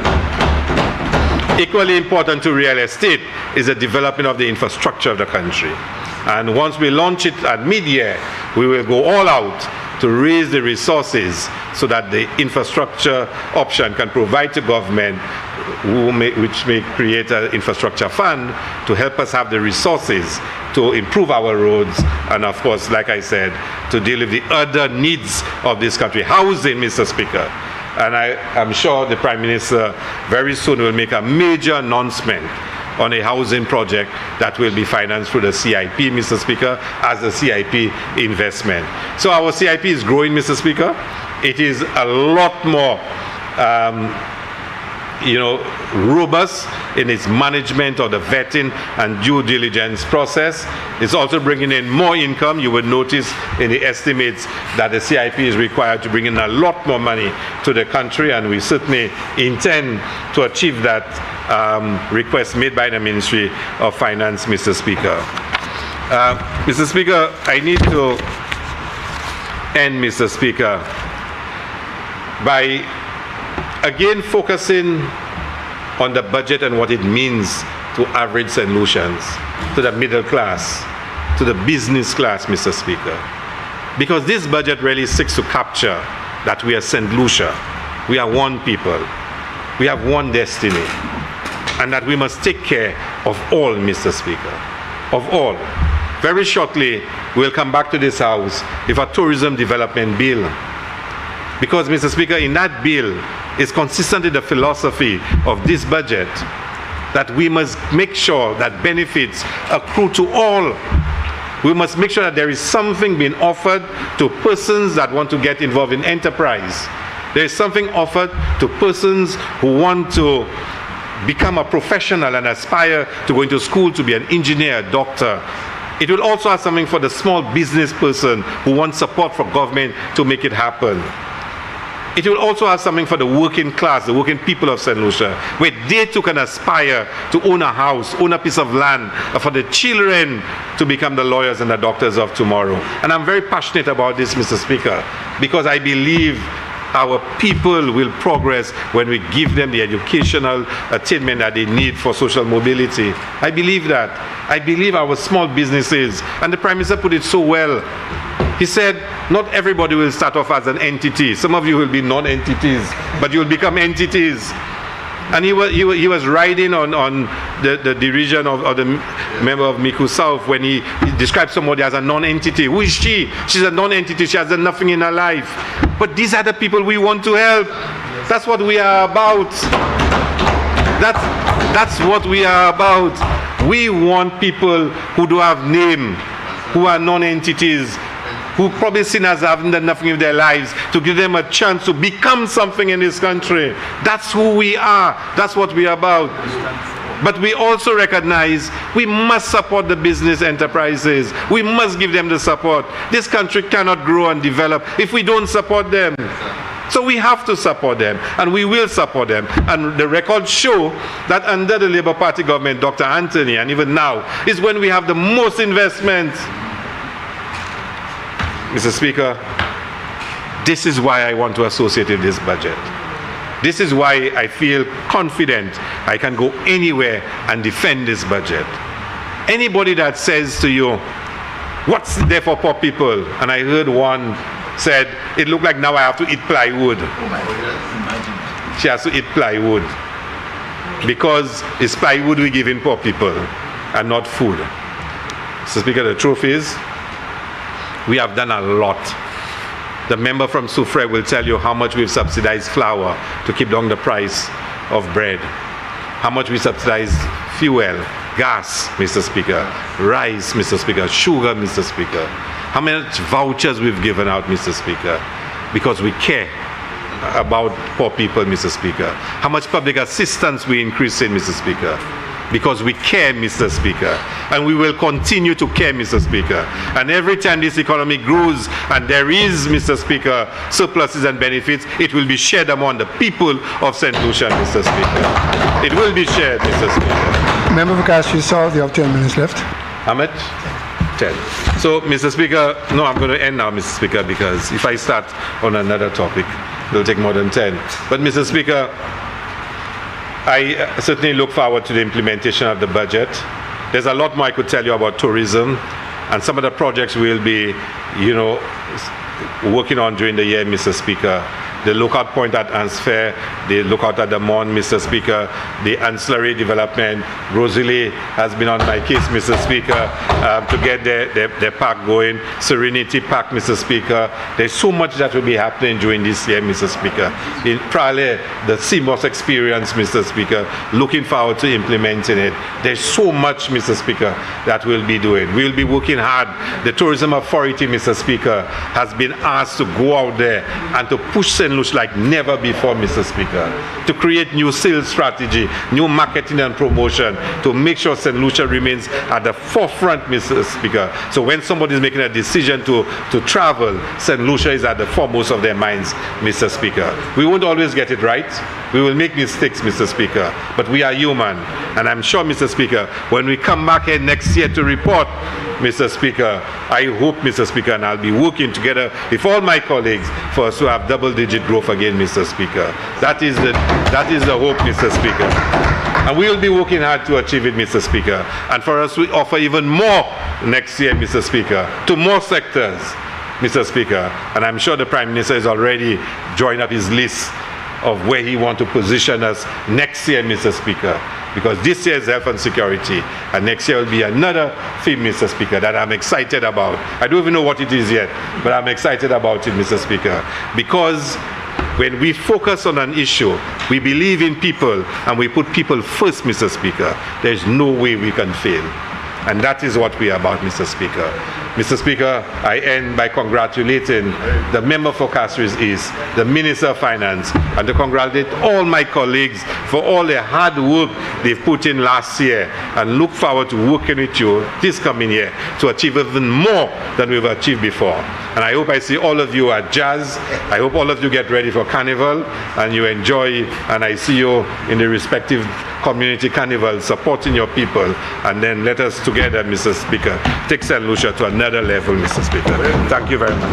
A: to real estate is the development of the infrastructure of the country. And once we launch it at mid-year, we will go all out to raise the resources so that the infrastructure option can provide to government, which may create an infrastructure fund to help us have the resources to improve our roads, and of course, like I said, to deal with the other needs of this country. Housing, Mr. Speaker. And I am sure the Prime Minister very soon will make a major announcement on a housing project that will be financed through the CIP, Mr. Speaker, as a CIP investment. So our CIP is growing, Mr. Speaker. It is a lot more robust in its management of the vetting and due diligence process. It's also bringing in more income. You would notice in the estimates that the CIP is required to bring in a lot more money to the country, and we certainly intend to achieve that request made by the Ministry of Finance, Mr. Speaker. Mr. Speaker, I need to end, Mr. Speaker, by again focusing on the budget and what it means to average St. Lucians, to the middle class, to the business class, Mr. Speaker. Because this budget really seeks to capture that we are St. Lucia, we are one people, we have one destiny, and that we must take care of all, Mr. Speaker, of all. Very shortly, we'll come back to this House with a tourism development bill. Because, Mr. Speaker, in that bill is consistent with the philosophy of this budget that we must make sure that benefits accrue to all. We must make sure that there is something being offered to persons that want to get involved in enterprise. There is something offered to persons who want to become a professional and aspire to go into school to be an engineer, a doctor. It will also have something for the small business person who wants support from government to make it happen. It will also have something for the working class, the working people of St. Lucia, where they too can aspire to own a house, own a piece of land, for the children to become the lawyers and the doctors of tomorrow. And I'm very passionate about this, Mr. Speaker, because I believe our people will progress when we give them the educational attainment that they need for social mobility. I believe that. I believe our small businesses, and the Prime Minister put it so well. He said, not everybody will start off as an entity. Some of you will be non-entities, but you'll become entities. And he was riding on the derision of the member of Miku South when he described somebody as a non-entity. Who is she? She's a non-entity. She has done nothing in her life. But these are the people we want to help. That's what we are about. That's what we are about. We want people who do have name, who are non-entities, who probably seen as having done nothing with their lives, to give them a chance to become something in this country. That's who we are. That's what we are about. But we also recognize we must support the business enterprises. We must give them the support. This country cannot grow and develop if we don't support them. So we have to support them, and we will support them. And the records show that under the Labour Party government, Dr. Anthony, and even now, is when we have the most investment. Mr. Speaker, this is why I want to associate with this budget. This is why I feel confident I can go anywhere and defend this budget. Anybody that says to you, what's there for poor people? And I heard one said, it looked like now I have to eat plywood. She has to eat plywood because it's plywood we give in poor people and not food. Mr. Speaker, the truth is, we have done a lot. The member from Soufrière will tell you how much we've subsidized flour to keep down the price of bread, how much we subsidize fuel, gas, Mr. Speaker, rice, Mr. Speaker, sugar, Mr. Speaker. How much vouchers we've given out, Mr. Speaker, because we care about poor people, Mr. Speaker. How much public assistance we increase in, Mr. Speaker, because we care, Mr. Speaker, and we will continue to care, Mr. Speaker. And every time this economy grows and there is, Mr. Speaker, surpluses and benefits, it will be shared among the people of St. Lucia, Mr. Speaker. It will be shared, Mr. Speaker.
B: Member for Castries South, you have 10 minutes left.
A: Ahmed? 10. So, Mr. Speaker, no, I'm going to end now, Mr. Speaker, because if I start on another topic, it'll take more than 10. But, Mr. Speaker, I certainly look forward to the implementation of the budget. There's a lot more I could tell you about tourism and some of the projects we'll be, working on during the year, Mr. Speaker. The lookout point at Ansfair, the lookout at the Mon, Mr. Speaker, the ancillary development. Rosalie has been on my case, Mr. Speaker, to get their park going. Serenity Park, Mr. Speaker. There's so much that will be happening during this year, Mr. Speaker. In Prale, the CMOS experience, Mr. Speaker, looking forward to implementing it. There's so much, Mr. Speaker, that we'll be doing. We'll be working hard. The Tourism Authority, Mr. Speaker, has been asked to go out there and to push St. Lucia like never before, Mr. Speaker, to create new sales strategy, new marketing and promotion, to make sure St. Lucia remains at the forefront, Mr. Speaker. So when somebody is making a decision to travel, St. Lucia is at the foremost of their minds, Mr. Speaker. We won't always get it right. We will make mistakes, Mr. Speaker, but we are human. And I'm sure, Mr. Speaker, when we come back here next year to report, Mr. Speaker, I hope, Mr. Speaker, and I'll be working together with all my colleagues for us to have double-digit growth again, Mr. Speaker. That is the hope, Mr. Speaker. And we will be working hard to achieve it, Mr. Speaker. And for us, we offer even more next year, Mr. Speaker, to more sectors, Mr. Speaker. And I'm sure the Prime Minister is already drawing up his list of where he wants to position us next year, Mr. Speaker. Because this year is health and security, and next year will be another theme, Mr. Speaker, that I'm excited about. I don't even know what it is yet, but I'm excited about it, Mr. Speaker. Because when we focus on an issue, we believe in people, and we put people first, Mr. Speaker, there's no way we can fail. And that is what we are about, Mr. Speaker. Mr. Speaker, I end by congratulating the member for Castries East, the Minister of Finance, and to congratulate all my colleagues for all the hard work they've put in last year, and look forward to working with you this coming year to achieve even more than we've achieved before. And I hope I see all of you at Jazz. I hope all of you get ready for Carnival and you enjoy, and I see you in the respective community carnivals supporting your people. And then let us together, Mr. Speaker, take St. Lucia to another level, Mr. Speaker. Thank you very much.